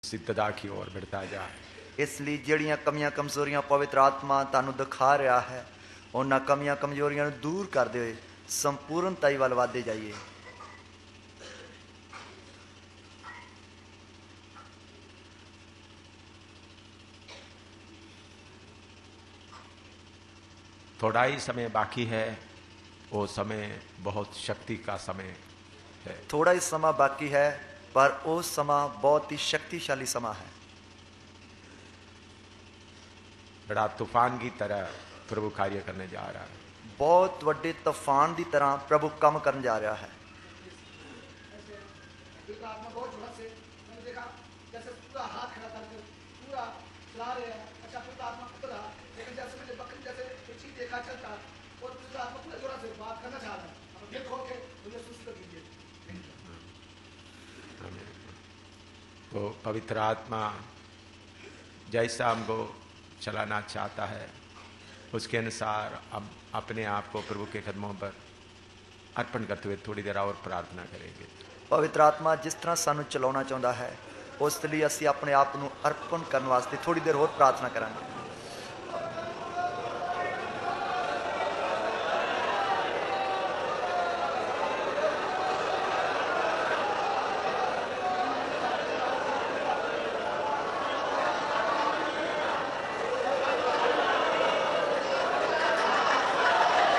सिद्धता की ओर बढ़ता जाए। इसलिए ਜਿਹੜੀਆਂ ਕਮੀਆਂ ਕਮਜ਼ੋਰੀਆਂ ਪਵਿੱਤਰ ਆਤਮਾ ਤੁਹਾਨੂੰ ਦਿਖਾ ਰਿਹਾ ਹੈ, ਉਹਨਾਂ ਕਮੀਆਂ ਕਮਜ਼ੋਰੀਆਂ ਨੂੰ ਦੂਰ ਕਰਦੇ ਹੋਏ ਸੰਪੂਰਨਤਾਈ ਵੱਲ ਵਧਦੇ ਜਾਈਏ। थोड़ा ही समय बाकी है, वो समय बहुत शक्ति का समय है। थोड़ा ही समय बाकी है, पर वो समय बहुत ही शक्तिशाली समय है। बड़ा तूफान की तरह प्रभु कार्य करने जा रहा है। बहुत बड़े तूफान की तरह प्रभु काम करने जा रहा है। तो पवित्र आत्मा जैसा हमको चलाना चाहता है, उसके अनुसार हम अपने आप को प्रभु के कदमों पर अर्पण करते हुए थोड़ी देर और प्रार्थना करेंगे। पवित्र आत्मा जिस तरह सानू चलाना चाहता है, उस लिए असी अपने आप को अर्पण करने वास्ते थोड़ी देर और प्रार्थना करेंगे।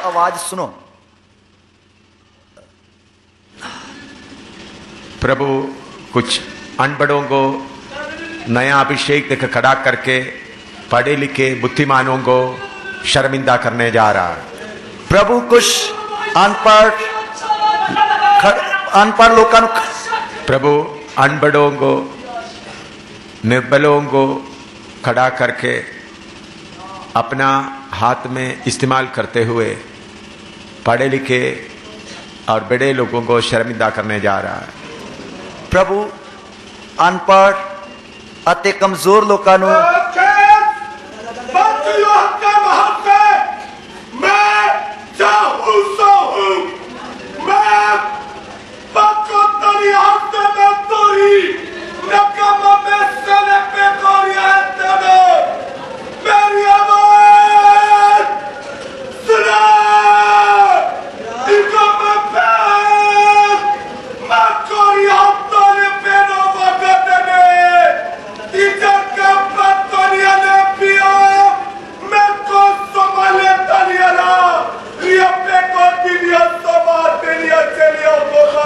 आवाज सुनो। प्रभु कुछ अनपढ़ों को नया अभिषेक देकर खड़ा करके पढ़े लिखे बुद्धिमानों को शर्मिंदा करने जा रहा है। प्रभु कुछ अनपढ़ लोगों को, प्रभु अनपढ़ों को, निर्बलों को खड़ा करके अपना हाथ में इस्तेमाल करते हुए पढ़े लिखे और बड़े लोगों को शर्मिंदा करने जा रहा है। प्रभु अनपढ़ अति कमजोर लोगों को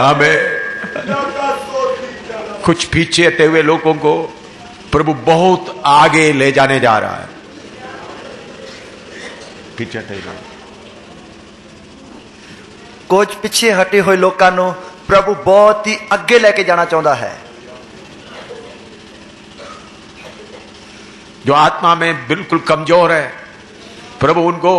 हमें कुछ पीछे हटे हुए लोगों को प्रभु बहुत आगे ले जाने जा रहा है। पीछे हटे कुछ पीछे हटे हुए लोगों को प्रभु बहुत ही आगे लेके जाना चाहता है। जो आत्मा में बिल्कुल कमजोर है, प्रभु उनको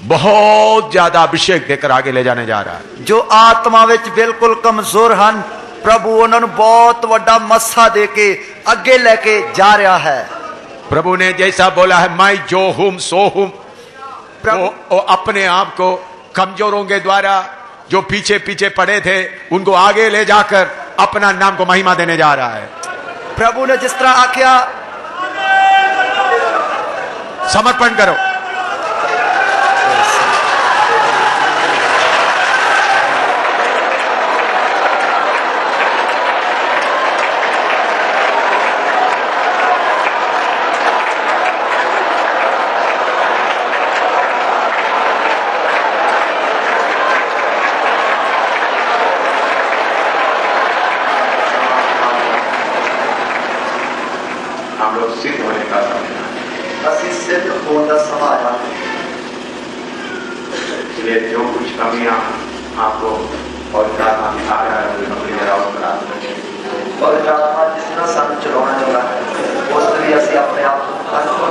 बहुत ज्यादा अभिषेक देकर आगे ले जाने जा रहा है। जो आत्मा विच बिल्कुल कमजोर हैं, प्रभु उन्होंने बहुत बड़ा मस्सा देके आगे लेके जा रहा है। प्रभु ने जैसा बोला है, मैं जो हूं सो हूं, वो अपने आप को कमजोरों के द्वारा जो पीछे पीछे पड़े थे उनको आगे ले जाकर अपना नाम को महिमा देने जा रहा है। प्रभु ने जिस तरह आख्या, समर्पण करो। जो कुछ कमियां आपको पवित्र आत्मा दिखा रहा है, पवित्र आत्मा जिस तरह सानू चलाना चाहता है, उस लिए असी अपने आप को अर्पण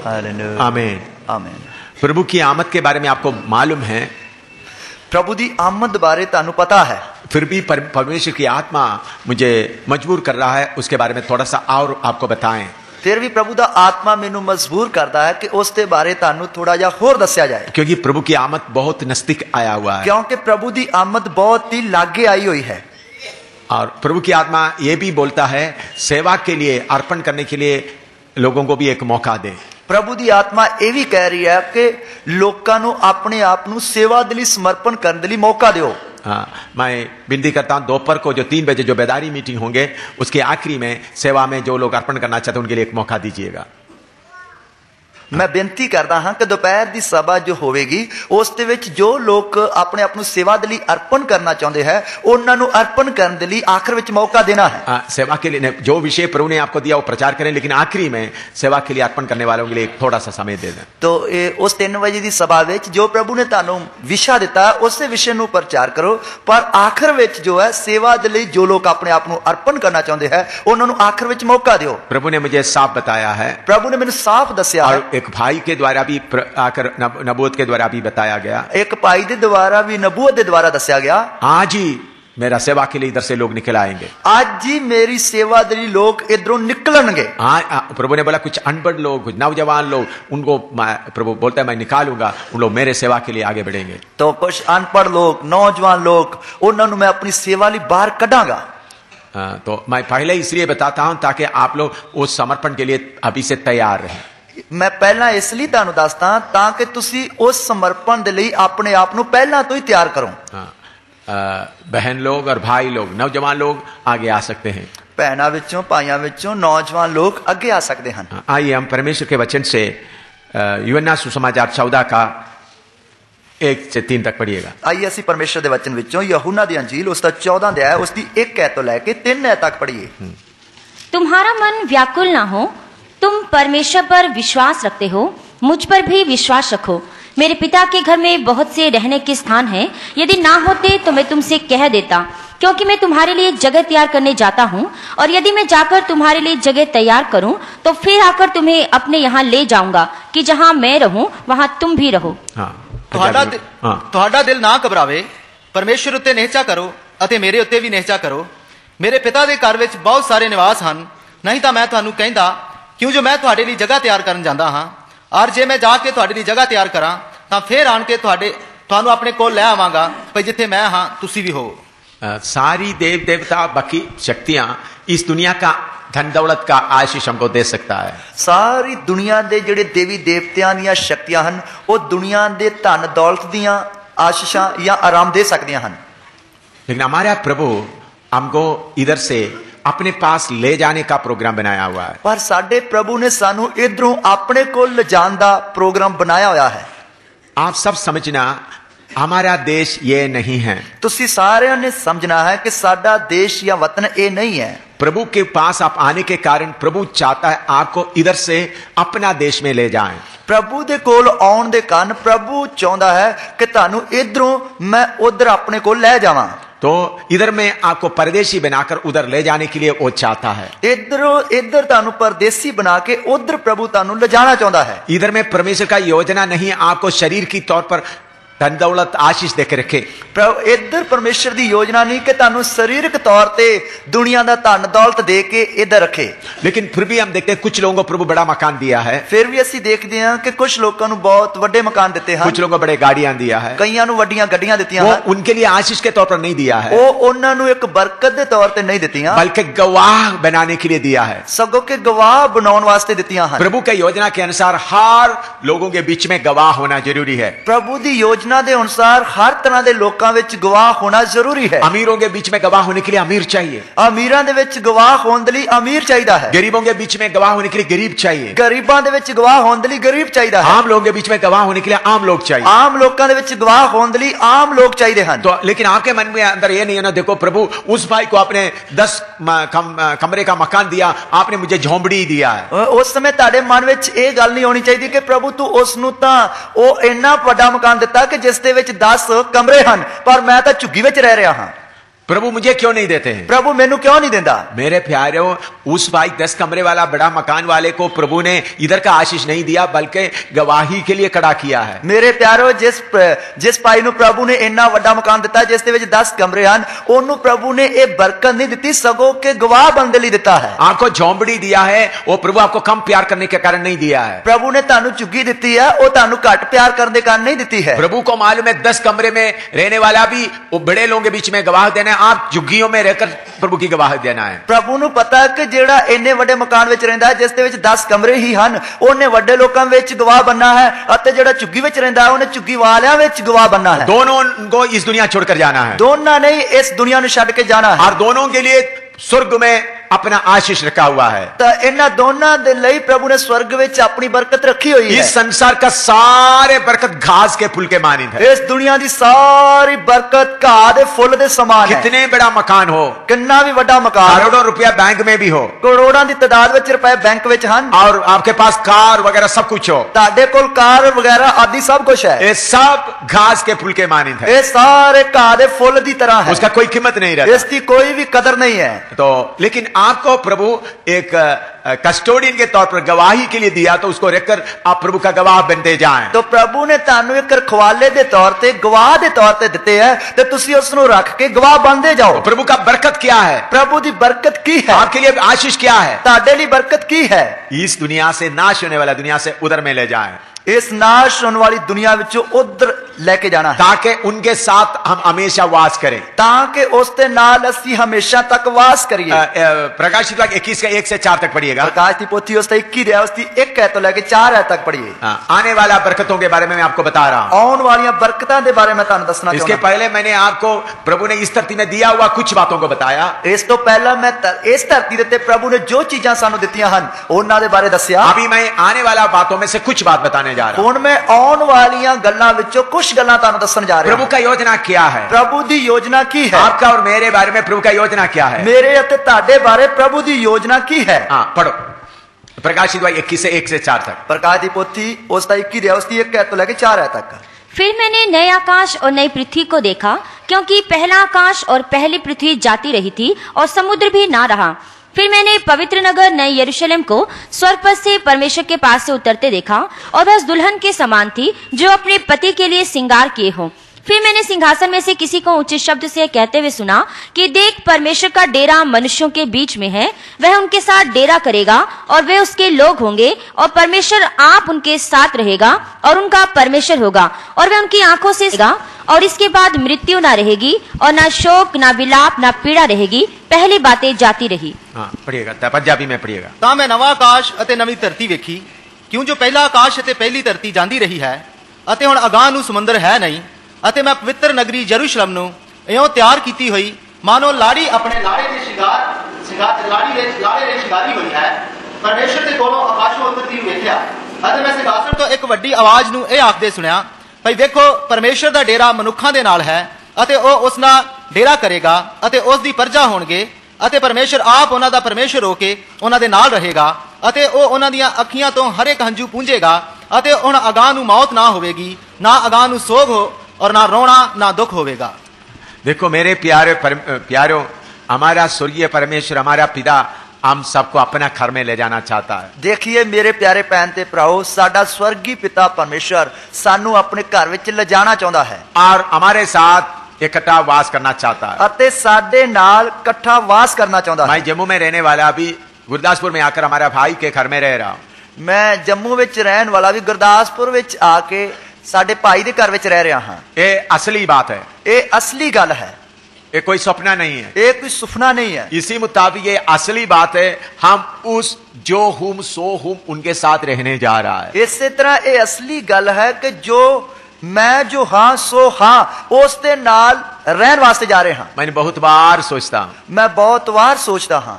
हालेलुया, आमीन। आमीन। प्रभु की आमद के बारे में आपको मालूम है, प्रभु दी आमद बारे तानू पता है, फिर भी परमेश्वर की आत्मा मुझे मजबूर कर रहा है उसके बारे में थोड़ा सा और आपको बताएं। फिर भी प्रभु दा आत्मा मैनू मजबूर करता है कि उसके बारे तानू थोड़ा जा होर दस्या जाए, क्योंकि प्रभु की आमद बहुत नजदीक आया हुआ है क्योंकि प्रभु दी आमद बहुत ही लागे आई हुई है। और प्रभु की आत्मा ये भी बोलता है सेवा के लिए, अर्पण करने के लिए लोगों को भी एक मौका दे। प्रभु दी आत्मा ये भी कह रही है कि लोकां नू अपने आप नू सेवा दे लई समर्पण करने दे लई मौका दियो। हाँ, मैं विनती करता हूं दोपहर को जो 3 बजे जो बेदारी मीटिंग होंगे उसके आखिरी में सेवा में जो लोग अर्पण करना चाहते हैं उनके लिए एक मौका दीजिएगा। मैं बेनती करता हाँ कि दोपहर की सभा जो होगी उस दे विच जो लोग अपने आप सेवा दे लई अर्पण करना चाहते हैं उन्हां नू अर्पण करने दे लई आखिर विच मौका देना है। सेवा के लिए जो विषय प्रभु ने आपको दिया वो प्रचार करें, लेकिन आखिरी में सेवा के लिए अर्पण करने वालों के लिए थोड़ा सा समय दे दें। तो उस 3 बजे की सभा विच जो प्रभु ने तुहानू विषय दिता है उस विषय नू प्रचार करो, पर आखिर विच जो है सेवा दे लई जो लोग अपने आप नू अर्पण करना चाहते हैं उन्हां नू आखिर विच मौका दियो। प्रभु ने मुझे साफ बताया है, प्रभु ने मैंने साफ दस्या है, एक भाई के द्वारा भी आकर नबूवत के द्वारा भी बताया गया, एक भाई दे द्वारा भी नबूवत दे द्वारा दस्या गया, आज ही मेरा सेवा के लिए इधर से लोग निकल आएंगे, आज ही मेरी सेवा दे लोग इधरों निकलणगे। प्रभु ने बोला कुछ अनपढ़ लोग, कुछ नौजवान लोग, उनको प्रभु बोलता है मैं निकालूंगा, उन लोग मेरे सेवा के लिए आगे बढ़ेंगे। तो कुछ अनपढ़ लोग, नौजवान लोग, उन्होंने मैं अपनी सेवा लिए बाहर कढ़ांगा। तो मैं पहले इसलिए बताता हूं ताकि आप लोग उस समर्पण के लिए अभी से तैयार रहें। मैं पहला इसलिए तुहानू दसदा ताकि तुसी उस समर्पण दे लई अपने आप नू पहला तो ही तैयार करो। बहन लोग और भाई लोग, नौजवान लोग आगे आ सकते हैं, भैनां विचों भाइयों विचों नौजवान लोग आगे आ सकते हैं। आइए हम परमेश्वर के वचन से यूहन्ना सुसमाचार 14 का 1 से 3 तक पढ़िएगा। आइए असी परमेश्वर दे वचन विचों यूहन्ना दी अंजील उसका 14 अध्याय उसकी 1 ऐत तो लेके 3 ऐत तक पढ़िए। तुम्हारा मन व्याकुल ना हो, तुम परमेश्वर पर विश्वास रखते हो, मुझ पर भी विश्वास रखो। मेरे पिता के घर में बहुत से रहने के स्थान हैं, यदि ना होते तो मैं तुमसे कह देता, क्योंकि मैं तुम्हारे लिए जगह तैयार करने जाता हूँ, और यदि मैं जाकर तुम्हारे लिए जगह तैयार करूँ तो फिर आकर तुम्हें अपने यहाँ ले जाऊंगा कि जहाँ मैं रहूँ वहाँ तुम भी रहो। ਤੁਹਾਡਾ ਦਿਲ ਨਾ ਘਬਰਾਵੇ, ਪਰਮੇਸ਼ਰ ਉੱਤੇ ਨਿਹਚਾ ਕਰੋ ਅਤੇ ਮੇਰੇ ਉੱਤੇ ਵੀ ਨਿਹਚਾ ਕਰੋ। ਮੇਰੇ ਪਿਤਾ ਦੇ ਘਰ ਵਿੱਚ ਬਹੁਤ ਸਾਰੇ ਨਿਵਾਸ ਹਨ, ਨਹੀਂ ਤਾਂ ਮੈਂ ਤੁਹਾਨੂੰ ਕਹਿੰਦਾ, ਕਿਉਂ ਜੋ ਮੈਂ ਤੁਹਾਡੇ ਲਈ ਜਗ੍ਹਾ ਤਿਆਰ ਕਰਨ ਜਾਂਦਾ ਹਾਂ, ਔਰ ਜੇ ਮੈਂ ਜਾ ਕੇ ਤੁਹਾਡੇ ਲਈ ਜਗ੍ਹਾ ਤਿਆਰ ਕਰਾਂ ਤਾਂ ਫਿਰ ਆਣ ਕੇ ਤੁਹਾਨੂੰ ਆਪਣੇ ਕੋਲ ਲੈ ਆਵਾਂਗਾ, ਭਈ ਜਿੱਥੇ मैं ਹਾਂ ਤੁਸੀਂ भी हो। सारी देव देवता बाकी शक्तियां इस दुनिया का धन दौलत का आशीष हमको दे सकता है। सारी दुनिया दे जेड़े देवी देवतियां दी शक्तियां हन वो दुनिया दे धन दौलत दियां आशीषां या आराम दे सकदियां हन, लेकिन हमारा प्रभु हमको इधर से अपने पास ले जाने का प्रोग्राम बनाया हुआ है। पर साडे प्रभु ने सानू इधरों अपने को ले जाने दा प्रोग्राम बनाया हुआ है। आप सब समझना हमारा देश ये नहीं है, तुसी सारे ने समझना है कि साडा देश या वतन ये नहीं है। प्रभु के पास आप आने के कारण प्रभु चाहता है आपको इधर से अपना देश में ले जाएं। प्रभु दे कोल आउण दे कारण प्रभु चाहता है कि तानू इधरों मैं उधर अपने को ले जावां। तो इधर में आपको परदेशी बनाकर उधर ले जाने के लिए वो चाहता है। इधर तानू परदेसी बना के उधर प्रभु तानू ले जाना चाहता है। इधर में परमेश्वर का योजना नहीं आपको शरीर की तौर पर धन दौलत आशीष देकर रखे। इधर परमेश्वर की योजना नहीं कि तानू शारीरिक तौर पे दुनिया का धन दौलत दे के इधर रखे। लेकिन फिर भी हम देखते हैं कुछ लोगों को प्रभु बड़ा मकान दिया है, फिर भी असी देखते हैं कि कुछ लोगों को बहुत बड़े मकान देते हैं, कुछ लोगों को बड़े गाड़ियां दिया है, कईयां नू वड्डियां गड्डियां दित्तियां हैं। उनके लिए आशीष के तौर पर नहीं दिया है, वो उन्हां नू एक बरकत के तौर पे नहीं दित्तियां, बल्कि गवाह बनाने के लिए दिया है, सगों के गवाह बनाने वास्ते दित्तियां हैं। प्रभु के योजना के अनुसार हर लोगों के बीच में गवाह होना जरूरी है। प्रभु की योजना के अनुसार हर तरह के लोगों विच गवाह होना जरूरी है। अमीरों के बीच में गवाह होने के लिए अमीर चाहिए, अमीरां दे विच गवाह होने के लिए अमीर चाहिए है, गरीबों के बीच में गवाह होने के लिए गरीब चाहिए, गरीबां दे विच गवाह होने के लिए गरीब चाहिए है, आम लोगों के बीच में गवाह होने के लिए आम लोग चाहिए, आम लोगों दे विच गवाह होने के लिए आम लोग चाहिए हैं। तो लेकिन आपके मन में अंदर ये नहीं है ना, देखो प्रभु उस भाई को आपने 10 कमरे का मकान दिया, आपने मुझे झोंपड़ी दिया है। उस समय ताड़े मन विच ये गल नहीं होनी चाहिए कि प्रभु तू उसनू तां ओ इन्ना बड़ा मकान दिता कि जिस दे विच 10 कमरे हन पर मैं तो झुग्गी विच रह रहा हां। प्रभु मुझे क्यों नहीं देते हैं? प्रभु मैनू क्यों नहीं देता? मेरे प्यारों, उस भाई 10 कमरे वाला बड़ा मकान वाले को प्रभु ने इधर का आशीष नहीं दिया, बल्कि गवाही के लिए खड़ा किया है। मेरे प्यारो, जिस भाई ਨੂੰ प्रभु ने इन्ना ਵੱਡਾ मकान दिता जिस ਦੇ ਵਿੱਚ 10 कमरे ਹਨ, ਉਹਨੂੰ प्रभु ने ਇਹ बरकत नहीं ਦਿੱਤੀ, ਸਗੋਂ ਕਿ गवाह बनने ਲਈ ਦਿੱਤਾ है। आपको झोंपड़ी दिया है, वो प्रभु आपको कम प्यार करने के कारण नहीं दिया है। प्रभु ने ਤੁਹਾਨੂੰ ਝੁੱਗੀ ਦਿੱਤੀ ਹੈ, ਉਹ ਤੁਹਾਨੂੰ ਘੱਟ ਪਿਆਰ ਕਰਨ ਦੇ ਕਾਰਨ नहीं ਦਿੱਤੀ है। प्रभु को मालूम है 10 कमरे में रहने वाला भी वो बड़े लोगों के बीच में गवाह देना है, आप झुग्गियों में रहकर प्रभु की गवाह देना है। प्रभु ਨੂੰ ਪਤਾ ਹੈ ਕਿ ਜਿਹੜਾ ਇੰਨੇ ਵੱਡੇ ਮਕਾਨ ਵਿੱਚ ਰਹਿੰਦਾ ਹੈ, ਜਿਸ ਦੇ ਵਿੱਚ 10 ਕਮਰੇ ਹੀ ਹਨ, ਉਹਨੇ ਵੱਡੇ ਲੋਕਾਂ ਵਿੱਚ ਗਵਾਹ बनना है, ਅਤੇ ਜਿਹੜਾ ਝੁੱਗੀ ਵਿੱਚ ਰਹਿੰਦਾ ਹੈ, ਉਹਨੇ ਝੁੱਗੀ ਵਾਲਿਆਂ ਵਿੱਚ ਗਵਾਹ बनना है। दोनों को इस दुनिया छोड़कर जाना है, ਦੋਨਾਂ ਨੇ ਇਸ ਦੁਨੀਆ ਨੂੰ ਛੱਡ ਕੇ ਜਾਣਾ है, और दोनों के लिए स्वर्ग में अपना आशीष रखा हुआ है। ਤਾਂ ਇਹਨਾਂ ਦੋਨਾਂ ਦੇ ਲਈ प्रभु ने स्वर्ग ਵਿੱਚ ਆਪਣੀ ਬਰਕਤ ਰੱਖੀ ਹੋਈ है। इस संसार का सारे बरकत घास के फूल के मानित है। ਇਸ ਦੁਨੀਆ ਦੀ ਸਾਰੀ ਬਰਕਤ ਘਾਹ ਦੇ ਫੁੱਲ ਦੇ ਸਮਾਨ ਹੈ। कितने बड़ा मकान हो, ਕਿੰਨਾ ਵੀ ਵੱਡਾ ਮਕਾਨ, करोड़ों रुपया बैंक में भी हो, ਕਰੋੜਾਂ ਦੀ ਤਾਦਾਦ ਵਿੱਚ ਰੁਪਏ ਬੈਂਕ ਵਿੱਚ ਹਨ, और आपके पास कार वगैरह सब कुछ हो, ਤੁਹਾਡੇ ਕੋਲ ਕਾਰ ਵਗੈਰਾ ਆਦि सब कुछ है, ये सब घास के फूल के मानित है। ਇਹ ਸਾਰੇ ਘਾਹ ਦੇ ਫੁੱਲ ਦੀ ਤਰ੍ਹਾਂ है, उसका कोई कीमत नहीं ਇਸ रहता। ਦੀ ਕੋਈ ਵੀ ਕਦਰ नहीं है। तो लेकिन आपको प्रभु एक कस्टोडियन के तौर पर गवाही के लिए दिया, तो उसको रखकर आप प्रभु का गवाह बनते जाएं। तो प्रभु ने ਤੁਹਾਨੂੰ ਇੱਕ ਰਖਵਾਲੇ ਦੇ ਤੌਰ ਤੇ ਗਵਾਹ ਦੇ ਤੌਰ ਤੇ ਦਿੱਤੇ ਹੈ, ਤੇ ਤੁਸੀਂ ਉਸ ਨੂੰ ਰੱਖ ਕੇ ਗਵਾਹ ਬਣਦੇ ਜਾਓ। तो प्रभु का बरकत क्या है? प्रभु ਦੀ ਬਰਕਤ ਕੀ है? आपके लिए आशीष क्या है? ਤੁਹਾਡੇ ਲਈ ਬਰਕਤ ਕੀ है? इस दुनिया से नाश होने वाला दुनिया से उधर में ले जाएं, इस नाश होने वाली दुनिया विचों उधर लेके जाना है, ताकि उनके साथ हम हमेशा वास करें। ताकि उसके नाल असी हमेशा तक वास करिए। प्रकाशित वाक्य 21 का 1 से 4 तक पढ़िएगा। प्रकाश की पोथी उसका 21 है, उसकी 1 है तो लेके 4 है तक पढ़िए। आने वाला बरकतों के बारे में मैं आपको बता रहा हूं। आने वाली बरकतों के बारे में तुहानू दसना इसके पहले मैंने आपको प्रभु ने इस धरती में दिया हुआ कुछ बातों को बताया। इस तो पहला मैं इस धरती दे ते प्रभु ने जो चीजां सानू दित्तियां हन उन्हां दे बारे दस्सिया। अभी मैं आने वाला बातों में से कुछ बात बताने जा रहा हूं। हुण मैं आने वालियां गल्लां विचों कुछ गल्लां तुहानू दस्सण जा रहा हूं। प्रभु का योजना क्या है? प्रभु दी योजना की है? आपका और मेरे बारे में प्रभु का योजना क्या है? मेरे अते तुहाडे बारे प्रभु दी योजना की है? हां, पढ़ो प्रकाशित वाक्य 21 से 1 से 4 तक। प्रकाश की पोथी उसका 21 है, उसकी 1 है तो लेके 4 है तक। फिर मैंने नए आकाश और नई पृथ्वी को देखा, क्योंकि पहला आकाश और पहली पृथ्वी जाती रही थी और समुद्र भी ना रहा। फिर मैंने पवित्र नगर नए यरूशलेम को स्वर्ग पर से परमेश्वर के पास से उतरते देखा, और वह दुल्हन के समान थी जो अपने पति के लिए श्रृंगार किए हो। फिर मैंने सिंहासन में से किसी को ऊंचे शब्द से कहते हुए सुना कि देख, परमेश्वर का डेरा मनुष्यों के बीच में है, वह उनके साथ डेरा करेगा और वे उसके लोग होंगे, और परमेश्वर आप उनके साथ रहेगा और उनका परमेश्वर होगा, और वह उनकी आंखों से और इसके बाद मृत्यु ना रहेगी, और ना शोक, ना विलाप, ना पीड़ा रहेगी, पहली बातें जाती रही। हाँ, पढ़िएगा, पंजाबी में पढ़िएगा। ਤਾਂ ਮੈਂ ਨਵਾਂ ਆਕਾਸ਼ ਅਤੇ ਨਵੀਂ ਧਰਤੀ ਵੇਖੀ, ਕਿਉਂ ਜੋ ਪਹਿਲਾ ਆਕਾਸ਼ ਅਤੇ ਪਹਿਲੀ ਧਰਤੀ ਜਾਂਦੀ ਰਹੀ ਹੈ, ਅਤੇ ਹੁਣ ਅਗਾਂਹ ਨੂੰ ਸਮੁੰਦਰ ਹੈ ਨਹੀਂ, ਅਤੇ ਮੈਂ ਪਵਿੱਤਰ ਨਗਰੀ ਯਰੂਸ਼ਲਮ ਨੂੰ ਇਉਂ ਤਿਆਰ ਕੀਤੀ ਹੋਈ ਮਾਨੋ ਲਾੜੀ ਆਪਣੇ ਲਾੜੇ ਦੇ ਲਾੜੀ ਵਿੱਚ ਲਾੜੇ ਦੇ ਸ਼ਿੰਗਾਰੀ ਹੋਈ ਹੈ। ਪਰਮੇਸ਼ਰ ਦੇ ਕੋਲੋਂ ਆਕਾਸ਼ੋਂ ਉਤਰਦੀ ਵੇਖਿਆ, ਅਤੇ ਮੈਂ ਸਿੰਘਾਸਣ ਤੋਂ ਇੱਕ ਵੱਡੀ ਆਵਾਜ਼ ਨੂੰ ਇਹ ਆਖਦੇ ਸੁਣਿਆ, ਭਈ ਵੇਖੋ, ਪਰਮੇਸ਼ਰ ਦਾ ਡੇਰਾ ਮਨੁੱਖਾਂ ਦੇ ਨਾਲ ਹੈ, ਅਤੇ ਉਹ ਉਸ ਨਾਲ ਡੇਰਾ ਕਰੇਗਾ, ਅਤੇ ਉਸ ਦੀ ਪਰਜਾ ਹੋਣਗੇ, ਅਤੇ ਪਰਮੇਸ਼ਰ ਆਪ ਉਹਨਾਂ ਦਾ ਪਰਮੇਸ਼ਰ ਹੋ ਕੇ ਉਹਨਾਂ ਦੇ ਨਾਲ ਰਹੇਗਾ, ਅਤੇ ਉਹ ਉਹਨਾਂ ਦੀਆਂ ਅੱਖੀਆਂ ਤੋਂ ਹਰ ਇੱਕ ਹੰਝੂ ਪੂੰਝੇਗਾ, ਅਤੇ ਹੁਣ ਅਗਾਂਹ ਨੂੰ ਮੌਤ ਨਾ ਹੋਵੇਗੀ, ਨਾ ਅਗਾਂਹ ਨੂੰ ਸੋਗ ਹੋ और ना रोना ना दुख होवेगा। देखो मेरे प्यारो, हमारा स्वर्गीय परमेश्वर, हमारा पिता हम सबको अपना घर में ले जाना चाहता है। देखिए मेरे प्यारे भैन ते भराओ, साडा स्वर्गीय पिता परमेश्वर सानू अपने घर विच ले जाना चाहता है, और हमारे साथ इकट्ठा वास करना चाहता है, अते साडे नाल इकट्ठा वास करना चाहता है। मैं जम्मू में रहने वाला भी गुरदासपुर में आकर हमारा भाई के घर में रह रहा हूं। मैं जम्मू विच रहन वाला भी गुरदासपुर विच आके साडे भाई दे घर विच रह रहा हां। ये असली बात है, ये असली गल है, ये कोई सपना नहीं है, ये कोई सुपना नहीं है। इसी मुताबिक ये असली बात है, हम उस जो हुम सो हुम उनके साथ रहने जा रहा है। इसी तरह ये असली गल है कि जो मैं जो हां सो हां उस दे नाल रहन वास्ते जा रहे हां। मैंने बहुत बार सोचता हूं, मैं बहुत बार सोचता हां,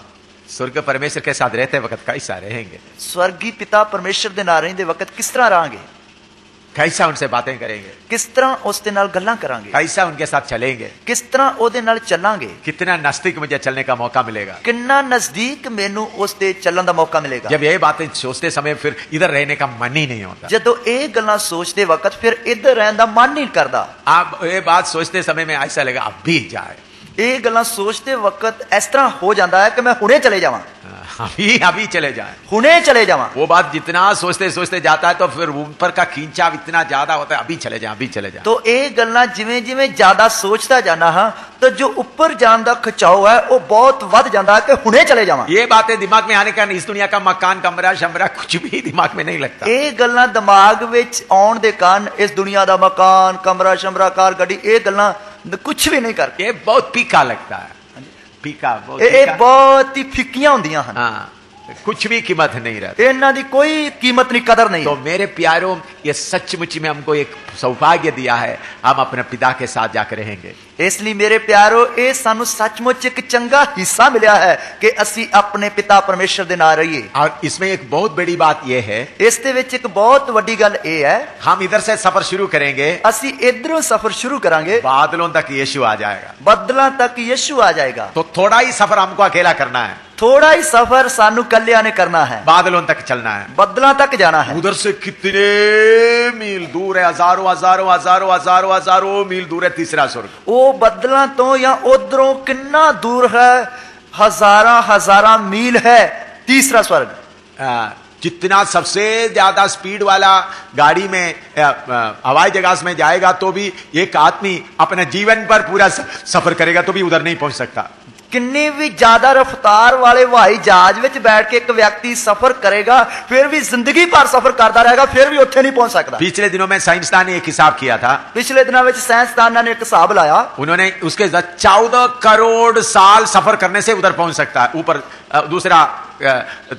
स्वर्ग परमेश्वर के साथ रहते वक्त कैसा रहेंगे, स्वर्गीय पिता परमेश्वर दे नाल रहंदे वक्त किस तरह रहेंगे, कैसा उनसे बातें करेंगे, किस तरह उसके नाल गल्लां करांगे, कैसा उनके साथ चलेंगे, किस तरह ओदे नाल चलांगे, कितना नजदीक मुझे चलने का मौका मिलेगा, कितना नजदीक मैनू उसते चलने का मौका मिलेगा। जब ये बातें सोचते समय फिर इधर रहने का मन ही नहीं होता। जदों ये गल्लां सोचते वक्त फिर इधर रहने का मन नहीं करता। आप ये बात सोचते समय में ऐसा लगा अब भी जाए, ਇਹ ਗੱਲਾਂ ਸੋਚਦੇ ਵਕਤ ਇਸ ਤਰ੍ਹਾਂ ਹੋ ਜਾਂਦਾ ਹੈ ਕਿ ਮੈਂ ਹੁਣੇ ਚਲੇ ਜਾਵਾਂ, अभी अभी चले जाए। ਹੁਣੇ ਚਲੇ ਜਾਵਾਂ। वो बात जितना सोचते सोचते जाता है तो फिर ऊपर का खींचाव इतना ज्यादा होता है, अभी चले जाए, अभी चले जाए। तो ਇਹ ਗੱਲਾਂ ਜਿਵੇਂ ਜਿਵੇਂ ਜ਼ਿਆਦਾ ਸੋਚਦਾ ਜਾਣਾ ਹਾਂ तो जो ऊपर जान ਦਾ खिंचाव है वो बहुत ਵੱਧ ਜਾਂਦਾ है कि ਹੁਣੇ चले जावां। ये बातें दिमाग में आने का इस दुनिया का मकान कमरा शमरा कुछ भी दिमाग में नहीं लगता। ਇਹ ਗੱਲਾਂ ਦਿਮਾਗ ਵਿੱਚ ਆਉਣ ਦੇ ਕਾਰਨ ਇਸ ਦੁਨੀਆ ਦਾ ਮਕਾਨ ਕਮਰਾ ਸ਼ਮਰਾ ਕਾਰ ਗੱਡੀ ਇਹ ਗੱਲਾਂ ਕੁਝ ਵੀ ਨਹੀਂ ਕਰਦੇ। ये बहुत फीका लगता है, फीका, बहुत ਇਹ फीका। ਬਹੁਤ ਹੀ ਫਿੱਕੀਆਂ ਹੁੰਦੀਆਂ ਹਨ। हाँ, कुछ भी कीमत नहीं रहती। ਇਹਨਾਂ ਦੀ ਕੋਈ ਕੀਮਤ ਨਹੀਂ ਕਦਰ ਨਹੀਂ। तो मेरे प्यारों, ये सचमुच में हमको एक सौभाग्य दिया है, हम अपने पिता के साथ जाकर रहेंगे। ਇਸ ਲਈ ਮੇਰੇ ਪਿਆਰੋ ਇਹ ਸਾਨੂੰ ਸੱਚਮੁੱਚ ਇੱਕ ਚੰਗਾ ਹਿੱਸਾ ਮਿਲਿਆ ਹੈ ਕਿ ਅਸੀਂ ਆਪਣੇ ਪਿਤਾ ਪਰਮੇਸ਼ਰ ਦੇ ਨਾਲ ਰਹੀਏ। और इसमें एक बहुत बड़ी बात यह है, ਇਸ ਦੇ ਵਿੱਚ ਇੱਕ ਬਹੁਤ ਵੱਡੀ ਗੱਲ ਇਹ ਹੈ हम इधर से सफर शुरू करेंगे, ਅਸੀਂ ਇਧਰੋਂ ਸਫ਼ਰ ਸ਼ੁਰੂ ਕਰਾਂਗੇ, बादलों तक यीशु आ जाएगा। ਬੱਦਲਾਂ ਤੱਕ ਯਿਸੂ ਆ ਜਾਏਗਾ। तो थोड़ा ही सफर हमको अकेला करना है, ਥੋੜਾ ਹੀ ਸਫ਼ਰ ਸਾਨੂੰ ਕੱਲਿਆਂ ਨੇ ਕਰਨਾ ਹੈ, बादलों तक चलना है। ਬੱਦਲਾਂ ਤੱਕ ਜਾਣਾ ਹੈ। उधर से कितने मील दूर है, हजारों हजारों हजारों हजारों हजारों मील दूर है तीसरा स्वर्ग। ਉਹ ਬੱਦਲਾਂ ਤੋਂ ਜਾਂ ਉਧਰੋਂ ਕਿੰਨਾ ਦੂਰ ਹੈ, ਹਜ਼ਾਰਾਂ ਹਜ਼ਾਰਾਂ ਮੀਲ ਹੈ ਤੀਸਰਾ स्वर्ग। जितना सबसे ज्यादा स्पीड वाला गाड़ी में हवाई जहाज में जाएगा तो भी एक आदमी अपने जीवन पर पूरा सफर करेगा तो भी उधर नहीं पहुंच सकता। ਕਿੰਨੀ ਵੀ ਜ਼ਿਆਦਾ ਰਫ਼ਤਾਰ ਵਾਲੇ ਹਵਾਈ ਜਹਾਜ਼ ਵਿੱਚ ਬੈਠ ਕੇ ਇੱਕ ਵਿਅਕਤੀ ਸਫ਼ਰ ਕਰੇਗਾ ਫਿਰ ਵੀ ਜ਼ਿੰਦਗੀ ਭਰ ਸਫ਼ਰ ਕਰਦਾ ਰਹੇਗਾ ਫਿਰ ਵੀ ਉੱਥੇ ਨਹੀਂ पहुंच सकता। पिछले दिनों में साइंसदान ने एक हिसाब किया था, ਪਿਛਲੇ ਦਿਨਾਂ ਵਿੱਚ ਸਾਇੰਸਦਾਨਾਂ ਨੇ ਇੱਕ ਹਿਸਾਬ ਲਾਇਆ, उन्होंने उसके 14 करोड़ साल सफर करने से उधर पहुंच सकता है, ऊपर दूसरा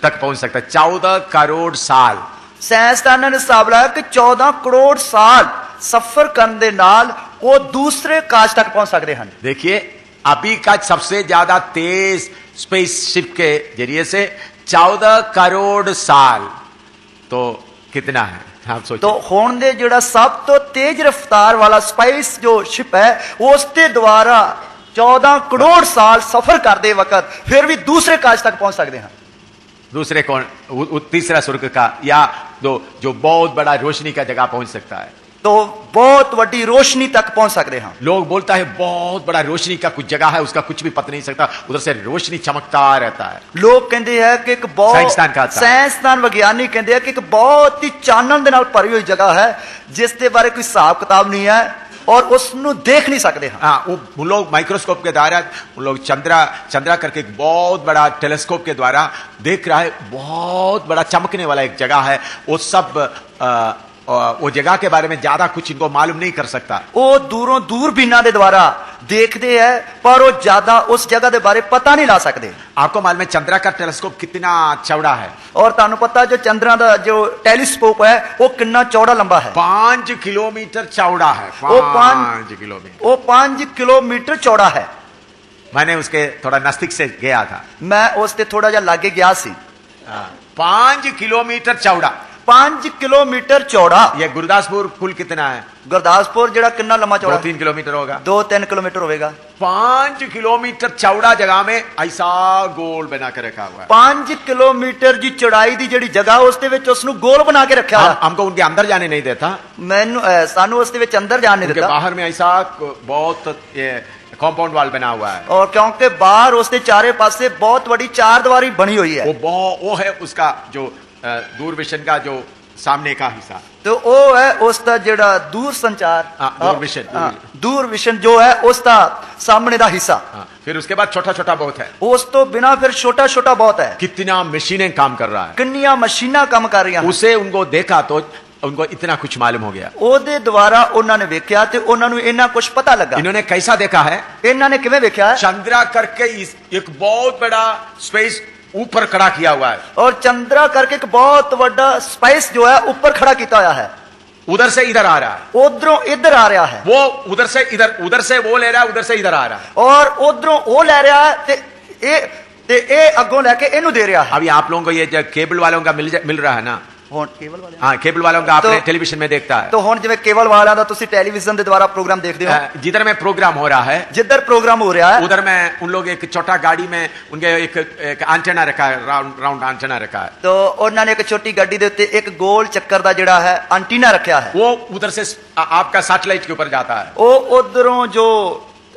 तक पहुंच सकता है। 14 करोड़ साल। ਸਾਇੰਸਦਾਨਾਂ ਨੇ ਹਿਸਾਬ ਲਾਇਆ ਕਿ 14 ਕਰੋੜ ਸਾਲ ਸਫ਼ਰ ਕਰਨ ਦੇ ਨਾਲ ਉਹ ਦੂਸਰੇ ਆਕਾਸ਼ ਤੱਕ ਪਹੁੰਚ ਸਕਦੇ ਹਨ। देखिए, अभी का सबसे ज्यादा तेज स्पेसशिप के जरिए से 14 करोड़ साल, तो कितना है आप सोचिए। तो ਹੁਣ ਦੇ ਜਿਹੜਾ ਸਭ ਤੋਂ ਤੇਜ਼ ਰਫ਼ਤਾਰ ਵਾਲਾ ਸਪੇਸ ਜੋ ਸ਼ਿਪ ਹੈ ਉਸ ਦੇ ਦੁਆਰਾ 14 ਕਰੋੜ ਸਾਲ ਸਫ਼ਰ ਕਰਦੇ ਵਕਤ ਫਿਰ ਵੀ ਦੂਸਰੇ ਆਕਾਸ਼ ਤੱਕ ਪਹੁੰਚ ਸਕਦੇ ਹਨ। दूसरे कौन, तीसरा स्वर्ग का, या जो बहुत बड़ा रोशनी का जगह पहुंच सकता है। तो बहुत बड़ी रोशनी तक पहुंच सकते हैं। लोग बोलता है बहुत बड़ा रोशनी का कुछ जगह है, उसका कुछ भी पता नहीं सकता, उधर से रोशनी चमकता रहता है। लोग कहते हैं कि एक बहुत साइंसदान वैज्ञानिक कहते हैं कि एक बहुत ही चानन दे नाल भरी हुई जगह है जिस दे बारे कोई हिसाब किताब नहीं है और उसनु देख नहीं सकते हैं। हाँ, वो लोग माइक्रोस्कोप के द्वारा, वो लोग चंद्रा करके एक बहुत बड़ा टेलीस्कोप के द्वारा देख रहा है, बहुत बड़ा चमकने वाला एक जगह है। वो सब वो जगह के बारे में ज्यादा कुछ इनको मालूम नहीं कर सकता। वो दूरों दूरबीना के द्वारा देखते हैं पर वो ज्यादा उस जगह के बारे पता नहीं ला सकते। आपको मालूम है चंद्रा का टेलीस्कोप कितना चौड़ा है? और तानु पता जो चंद्रा का जो टेलीस्कोप है वो कितना चौड़ा लंबा है? 5 किलोमीटर चौड़ा है। वो 5 किलोमीटर चौड़ा है। मैंने उसके थोड़ा नजदीक से गया था, मैं उसके थोड़ा जा लागे गया सी। 5 किलोमीटर चौड़ा, 5 किलोमीटर चौड़ा। ये गुरदासपुर पुल कितना है? गुरदासपुर जड़ा कितना लंबा चौड़ा? 2-3 किलोमीटर होगा। 2-3 किलोमीटर होगा। 5 किलोमीटर चौड़ा जगह में ऐसा गोल बना के रखा हुआ है। 5 किलोमीटर की चौड़ाई दी जड़ी जगह उसते विच उसनु गोल बना के रखा है। हमको उनके अंदर जाने नहीं देता, मैनू सानू उसते विच अंदर जाने नहीं देता। बाहर में ऐसा बहुत कॉम्पाउंड वाल बना हुआ है। और क्योंकि बाहर उसके चारे पासे बहुत बड़ी चारदीवारी बनी हुई है। वो है उसका जो दूरविशन का जो सामने का हिस्सा, तो वो है उसका जेड़ा दूर संचार, दूरविशन जो है उसका सामने का हिस्सा। फिर उसके बाद छोटा छोटा बहुत है, उस तो बिना फिर छोटा छोटा बहुत है। कितना मशीनें काम कर रहा है, कितनी मशीना काम कर रही हैं। उसे उनको देखा तो उनको इतना कुछ मालूम हो गया। ओदे द्वारा उन्होंने वेख्या ते उन्होंने इतना कुछ पता लगा। इन्होंने कैसा देखा है? इन्होंने किवें वेख्या है? चंद्रा करके एक बहुत बड़ा स्पेस ऊपर खड़ा किया हुआ है, और चंद्रा करके एक बहुत बड़ा स्पेस जो है ऊपर खड़ा किया हुआ है। उधर से इधर आ रहा है, उधरों इधर आ रहा है। वो उधर से इधर, उधर से वो ले रहा है, उधर से इधर आ रहा है, और उधरों वो ले रहा है ते ए अगों लेके इन्हू दे रहा है। अभी आप लोगों को ये जो केबल वालों का मिल रहा है ना, केबल वाले, हाँ केबल वालों का आपने टेलीविजन में देखता है। तो हुण जिवें केबल वाला दा तुसी टेलीविजन दे द्वारा प्रोग्राम देखदे हो, जिधर में प्रोग्राम हो रहा है, जिधर प्रोग्राम हो रहा है उधर में उन लोग एक छोटा गाड़ी में उनके एक एंटेना रखा है, राउंड एंटेना रखा है। तो उन्होंने एक छोटी गाड़ी दे उत्ते एक गोल चक्कर दा जिहड़ा है एंटीना रखा है। वो उधर से आपका सैटेलाइट के ऊपर जाता है। वो उधरों जो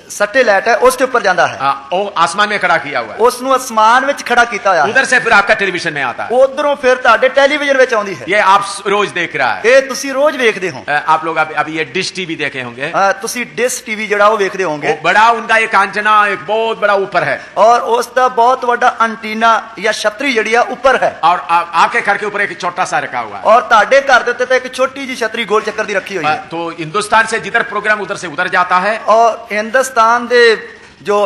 सैटेलाइट है उसके ऊपर जाता है, वो आसमान में खड़ा किया हुआ है, उसनु आसमान विच खड़ा कीता होया है, उधर से फिर आपका टेलीविजन में आता है, उधरों फिर तुहाडे टेलीविजन विच आउंदी है। ये आप रोज देख रहा है, ये तुसी रोज वेखदे हो। आप लोग अभी ये डिश टीवी देखे होंगे, तुसी डिश टीवी जड़ा वो वेखदे होंगे, वो बड़ा उनका एक एंटीना एक बहुत बड़ा ऊपर है, और उसका बहुत बड़ा एंटीना या छतरी जड़ी है ऊपर है, और आपके घर के ऊपर एक छोटा सा रखा हुआ है, और तुहाडे घर दे उत्ते एक छोटी जी छतरी गोल चक्कर दी रखी हुई है। तो हिंदुस्तान से जिधर प्रोग्राम उधर से उधर जाता है, और हिंदुस्तान दे जो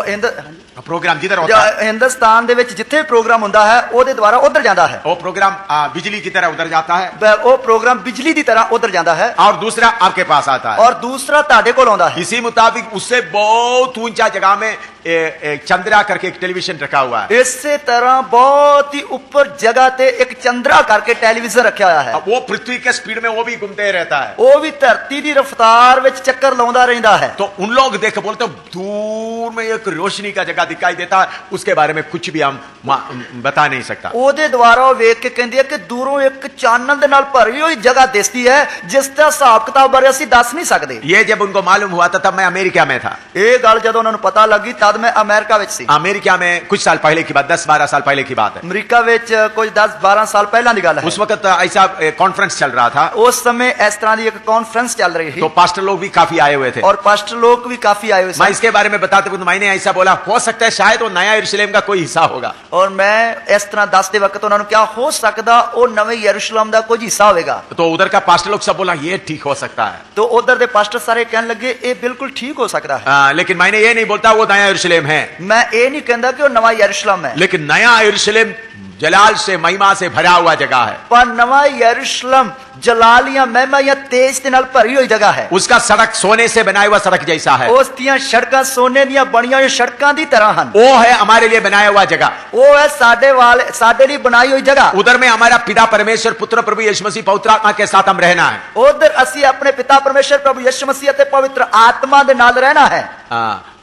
प्रोग्राम जिधर होता है, हिंदुस्तान दे विच जिथे प्रोग्राम हुंदा है ओदे द्वारा उधर जाता है, वो प्रोग्राम बिजली की तरह उधर जाता है, वो प्रोग्राम बिजली की तरह उधर जाता है, और दूसरा आपके पास आता है, और दूसरा तुहाडे कोल आउंदा है। इसी मुताबिक उससे बहुत ऊंचा जगह में एक चंद्रा करके एक टेलीविजन रखा हुआ है, इसी तरह बहुत ही ऊपर जगह ते एक चंद्रा करके टेलीविजन रखा हुआ है, वो पृथ्वी के स्पीड में वो भी घूमते रहता है, वो भी धरती की रफ्तार विच चक्कर लाउंदा रहंदा है। तो उन लोग देख बोलते दूर में एक रोशनी का जगह दिखाई देता है, उसके बारे में कुछ भी हम बता नहीं सकता। ओदे द्वारा वो वेख के कहंदी है कि दूरों एक चानन दे नाल भरी हुई जगह दिसदी है जिसदा हिसाब किताब बारे ਅਸੀਂ दस नहीं सकते। ये जब उनको मालूम हुआ था तब मैं अमेरिका में था, ये गल जब उन्होंने पता लगी तद मैं अमेरिका विच सी। अमेरिका में कुछ साल पहले की बात, 10-12 साल पहले की बात है, अमेरिका विच कुछ 10-12 साल पहला की गल है। उस वक्त ऐसा कॉन्फ्रेंस चल रहा था, उस समय इस तरह की एक कॉन्फ्रेंस चल रही थी, तो पास्टर लोग भी काफी आए हुए थे, और पास्टर लोग भी काफी आए हुए मैं इसके बारे में बताते हुए मैंने ऐसा बोला हो सकता है शायद वो नया यरूशलेम का कोई हिस्सा होगा, और मैं इस तरह दसते वक्त उन्होंने क्या हो सकता वो नवे यरूशलेम का कोई हिस्सा होगा। तो उधर का पास्टर लोग सब बोला ये ठीक हो सकता है, तो उधर के पास्टर सारे कहने लगे ये बिल्कुल ठीक हो सकता है। लेकिन मैंने ये नहीं बोलता वो नया यरूशलेम है, मैं ये नहीं कहता कि वो नवा यरूशलेम है, लेकिन नया यरूशलेम जलाल से महिमा से भरा हुआ जगह है, पर नवा यरूशलेम जलालियां महिमा या तेज के नाल भरी हुई जगह है। उसका सड़क सोने से बनाया हुआ सड़क जैसा है, उस दियां सड़कां सोने दियां बनिया हुई सड़कां दी तरह हैं। वो है हमारे लिए बनाया हुआ जगह, वो है साडे लिए बनाई हुई जगह। उधर में हमारा पिता परमेश्वर पुत्र प्रभु यीशु मसीह पवित्र आत्मा के साथ हम रहना है, उधर असी अपने पिता परमेश्वर प्रभु यीशु मसीह ते पवित्र आत्मा दे नाल रहना है।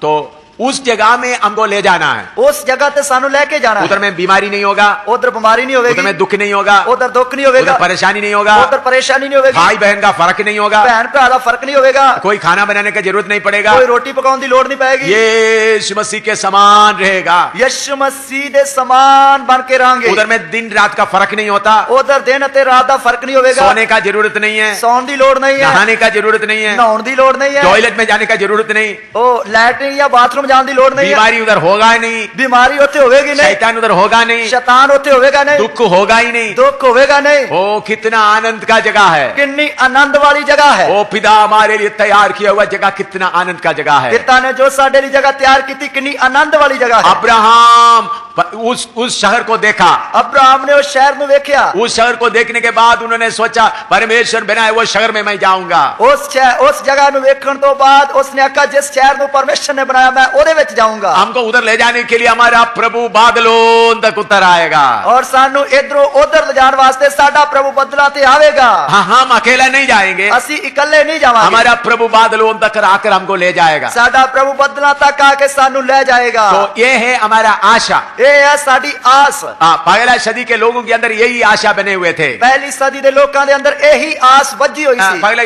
तो उस जगह में हमको ले जाना है, उस जगह ते सानू लेके जाना है। उधर में बीमारी नहीं होगा, उधर बीमारी नहीं होगी, उधर में दुख नहीं होगा, उधर दुख नहीं होगा, उधर परेशानी नहीं होगा, उधर परेशानी नहीं होगी, भाई बहन का फर्क नहीं होगा, बहन भरा का फर्क नहीं होगा, कोई खाना बनाने की जरूरत नहीं पड़ेगा, कोई रोटी पकाने की लोड़ नहीं पड़ेगी, यीशु मसीह के समान रहेगा, यीशु मसीह दे समान बन के रहेंगे। उधर में दिन रात का फर्क नहीं होता, उधर दिन ते रात का फर्क नहीं होगा, सोने का जरूरत नहीं है, सोने की लोड़ नहीं है, नहाने का जरूरत नहीं है, नहाने की लोड़ नहीं है, टॉयलेट में जाने का जरूरत नहीं, ओ लैट्रिन या बाथरूम जाने की लोड़ नहीं है, बीमारी उधर होगा ही नहीं, बीमारी होते होगी नहीं, शैतान उधर होगा नहीं, शैतान होते होगा नहीं, दुख होगा ही नहीं, दुख होगा नहीं। ओ कितना आनंद का जगह है, कितनी आनंद वाली जगह है, ओ पिता हमारे लिए तैयार किया हुआ जगह कितना आनंद का जगह है, पिता ने जो साडे लिए जगह तैयार की थी कितनी आनंद वाली जगह है। अब्राहम उस शहर को देखा, अब्राहम ने उस शहर में देखा, उस शहर को देखने के बाद उन्होंने सोचा परमेश्वर बनाए वो शहर में मैं जाऊंगा, उस जगह नु देखने तो बाद उसने आखा जिस शहर में परमेश्वर ने बनाया मैं ओदे विच जाऊंगा। हमको उधर ले जाने के लिए हमारा प्रभु बादलों तक उतर आएगा, और सानू इधरों उधर ले जाने वास्ते साडा प्रभु बदला ते आवेगा। हाँ हम अकेले नहीं जाएंगे, असी इकल्ले नहीं जावांगे, हमारा प्रभु बादलों तक आकर हमको ले जाएगा, साडा प्रभु बदला तक आके सानू ले जाएगा। तो ये है हमारा आशा, ये है साडी आस। पहला सदी के लोगों के अंदर यही आशा बने हुए थे, पहली सदी के लोगों के अंदर यही आस बजी हुई थी। पहला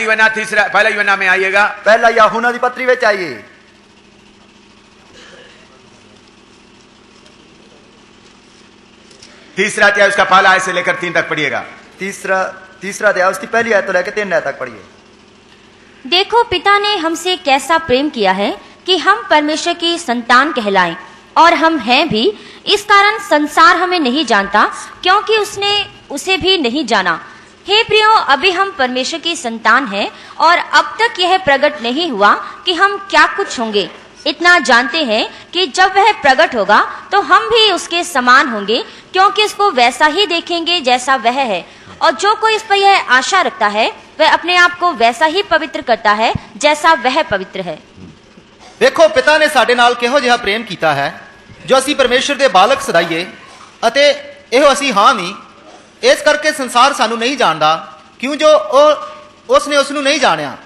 यूहन्ना में आइएगा, पहला यूहन्ना दी पत्री में आइए, तीसरा अध्याय उसका पहला आयत से लेकर 3 तक पढ़िएगा। तीसरा अध्याय उसकी पहली आयत तो लेकर 3 आयत तक पढ़िए। देखो पिता ने हमसे कैसा प्रेम किया है कि हम परमेश्वर की संतान कहलाएं, और हम हैं भी। इस कारण संसार हमें नहीं जानता क्योंकि उसने उसे भी नहीं जाना। हे प्रियो, अभी हम परमेश्वर की संतान हैं और अब तक यह प्रकट नहीं हुआ कि हम क्या कुछ होंगे। इतना जानते हैं कि जब वह प्रकट होगा तो हम भी उसके समान होंगे, क्योंकि उसको वैसा ही देखेंगे जैसा वह है। और जो कोई इस पर यह आशा रखता है वह अपने आप को वैसा ही पवित्र करता है जैसा वह पवित्र है। देखो पिता ने साडे नाल किहो जिहा प्रेम कीता है जो असी परमेश्वर दे बालक सदाईए, अते इहो असी हां भी। इस करके संसार सानू नहीं जानदा क्यों जो उसने उसनू नहीं जानिया।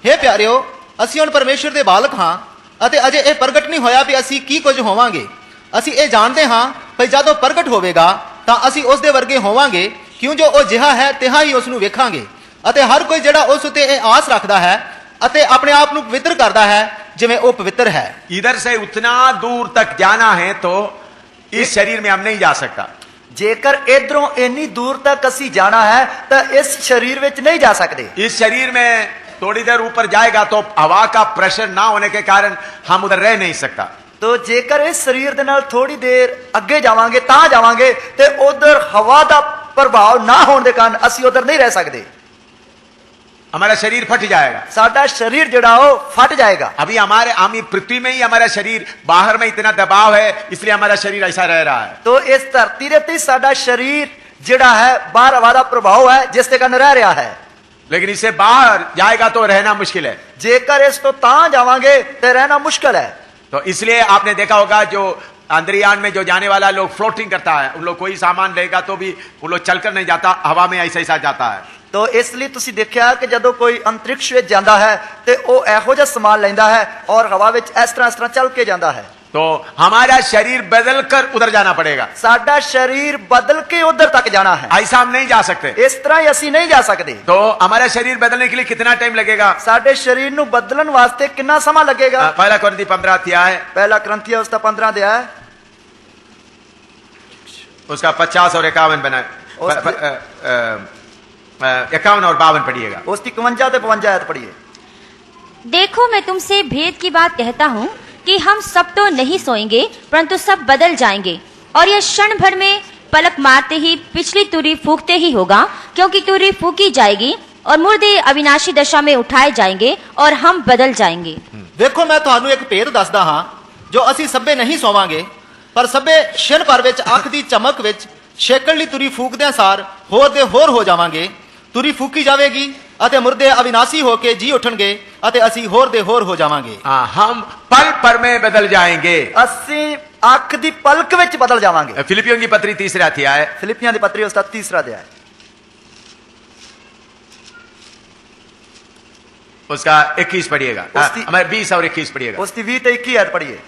हे प्यारिओ, असी हुण परमेश्वर दे बालक हां अते अजे यह प्रगट नहीं होया भी असी की कुछ होवांगे। असी ये जानते हां भई जदों प्रगट होवेगा तां असी उस दे वर्गे होवांगे, क्यों जो ओ जिहा है तिहा ही उसनू वेखांगे। अते हर कोई जिहड़ा उस उते आस रखदा है अते अपने आप नू पवित्र करदा है, जिवें ਉਹ ਪਵਿੱਤਰ है। इधर से उतना दूर तक जाना है तो इस शरीर में हम नहीं जा सकता। जेकर इधरों इन्नी दूर तक असी जाना है तो इस शरीर विच नहीं जा सकते। इस शरीर में थोड़ी देर ऊपर जाएगा तो हवा का प्रेशर ना होने के कारण हम उधर रह नहीं सकता। तो जेकर इस शरीर दे नाल थोड़ी देर अगे जावांगे तां जावांगे ते उधर हवा दा प्रभाव ना होने के कारण असी उधर नहीं रह सकते। हमारा शरीर फट जाएगा, साडा शरीर जिहड़ा वो फट जाएगा। अभी हम पृथ्वी में ही हमारा शरीर, बाहर में इतना दबाव है इसलिए हमारा शरीर ऐसा रह रहा है। तो इस धरती दे ते साडा शरीर जिहड़ा है बाहर हवा दा प्रभाव है जिसके कारण रह रहा है। लेकिन इससे बाहर जाएगा तो रहना मुश्किल है। जेकर इस तो तां जावांगे तो रहना मुश्किल है। तो इसलिए आपने देखा होगा जो अंतरियान में जो जाने वाला लोग फ्लोटिंग करता है, उन लोग कोई सामान लेगा तो भी वो लोग चलकर नहीं जाता, हवा में ऐसा ऐसा जाता है। तो इसलिए तुसी देखा कि जदों कोई अंतरिक्ष विच जांदा है ते ओ एहो जिहा समान लैंदा है और हवा विच इस तरह चल के जांदा है। तो हमारा शरीर बदल कर उधर जाना पड़ेगा। साडा शरीर बदल के उधर तक जाना है। ऐसा हम नहीं जा सकते, इस तरह ही असी नहीं जा सकते। तो हमारा शरीर बदलने के लिए कितना टाइम लगेगा? साडे शरीर नू बदलन वास्ते कितना समय लगेगा? पहला कुरिन्थी 15 अध्याय, पहला कुरिन्थियों उसका 15 अध्याय उसका 50 और 51 बना 51 और 52 पढ़िएगा। उसकी 51 से 52 आयत पढ़िए। देखो मैं तुमसे भेद की बात कहता हूँ कि हम सब तो नहीं सोएंगे परंतु सब बदल जाएंगे, और यह क्षण भर में पलक मारते ही पिछली तुरी फूंकते ही होगा, क्योंकि तुरी फूंकी जाएगी और मुर्दे अविनाशी दशा में उठाए जाएंगे और हम बदल जाएंगे। देखो मैं ਤੁਹਾਨੂੰ एक भेद दसदा हां, जो ਅਸੀਂ ਸਭੇ नहीं सोवांगे पर सभे क्षण भर विच अख दी चमक विच छेकण लई तुरी फूकदिਆਂ सार होर दे होर हो जावांगे। तुरी फूकी जाएगी अते मुर्दे अविनाशी होके जी उठणगे अते असी होर दे होर हो जावांगे। हम पल पर में बदल जाएंगे। असी अख दी पलक विच बदल जावांगे। फिलिपियों की पत्री 3 अध्याय, फिलिपियों की पत्री उसका 3 अध्याय उसका 21 पढ़िएगा, हमारे 20 और 21 पढ़िएगा। उसकी 20 से 21 आयत पढ़िए।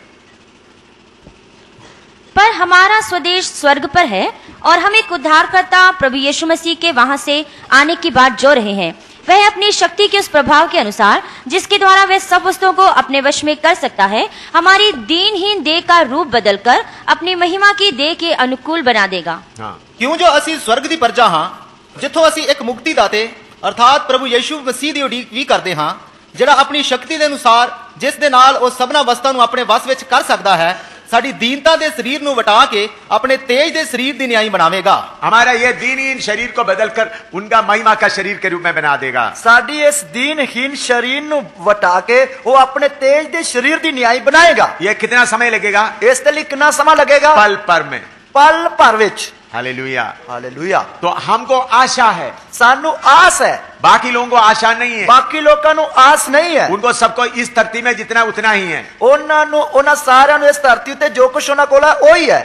पर हमारा स्वदेश स्वर्ग पर है और हम एक उद्धारकर्ता प्रभु यीशु मसीह के वहां से आने की बात जो रहे हैं, वह अपनी शक्ति के उस प्रभाव के अनुसार जिसके द्वारा वह सब वस्तुओं को अपने वश में कर सकता है, हमारी दीनहीन देह का रूप बदलकर अपनी महिमा की देह के अनुकूल बना देगा। क्यों जो असी स्वर्ग दी प्रजा हां, जिथों असी एक मुक्ति दाते अर्थात प्रभु यीशु मसीह दी उਡੀਕ भी करते हां, ਜਿਹੜਾ अपनी शक्ति के अनुसार जिस दे नाल ਉਹ सबना वस्तां ਨੂੰ अपने वश ਵਿੱਚ कर सकता है, साड़ी दीनता दे शरीर ਨੂੰ वटा के अपने तेज दे शरीर दी न्यायी बनावेगा। हमारा ये दीनहीन शरीर को बदलकर उनका महिमा का शरीर के रूप में बना देगा। साड़ी इस दीनहीन शरीर ਨੂੰ वटा के वो अपने तेज दे शरीर दी न्यायी बनाएगा। ये कितना समय लगेगा? इस लिए कितना समय लगेगा? पल पर में, पल भर विच। Hallelujah, hallelujah. तो हमको आशा है, सानू आस है, बाकी लोगों को आशा नहीं है। बाकी लोगों को आस नहीं है। उनको सबको इस धरती में जितना उतना ही है। उन्होंने सारे इस धरती ते जो कुछ उन्होंने कोला वही है,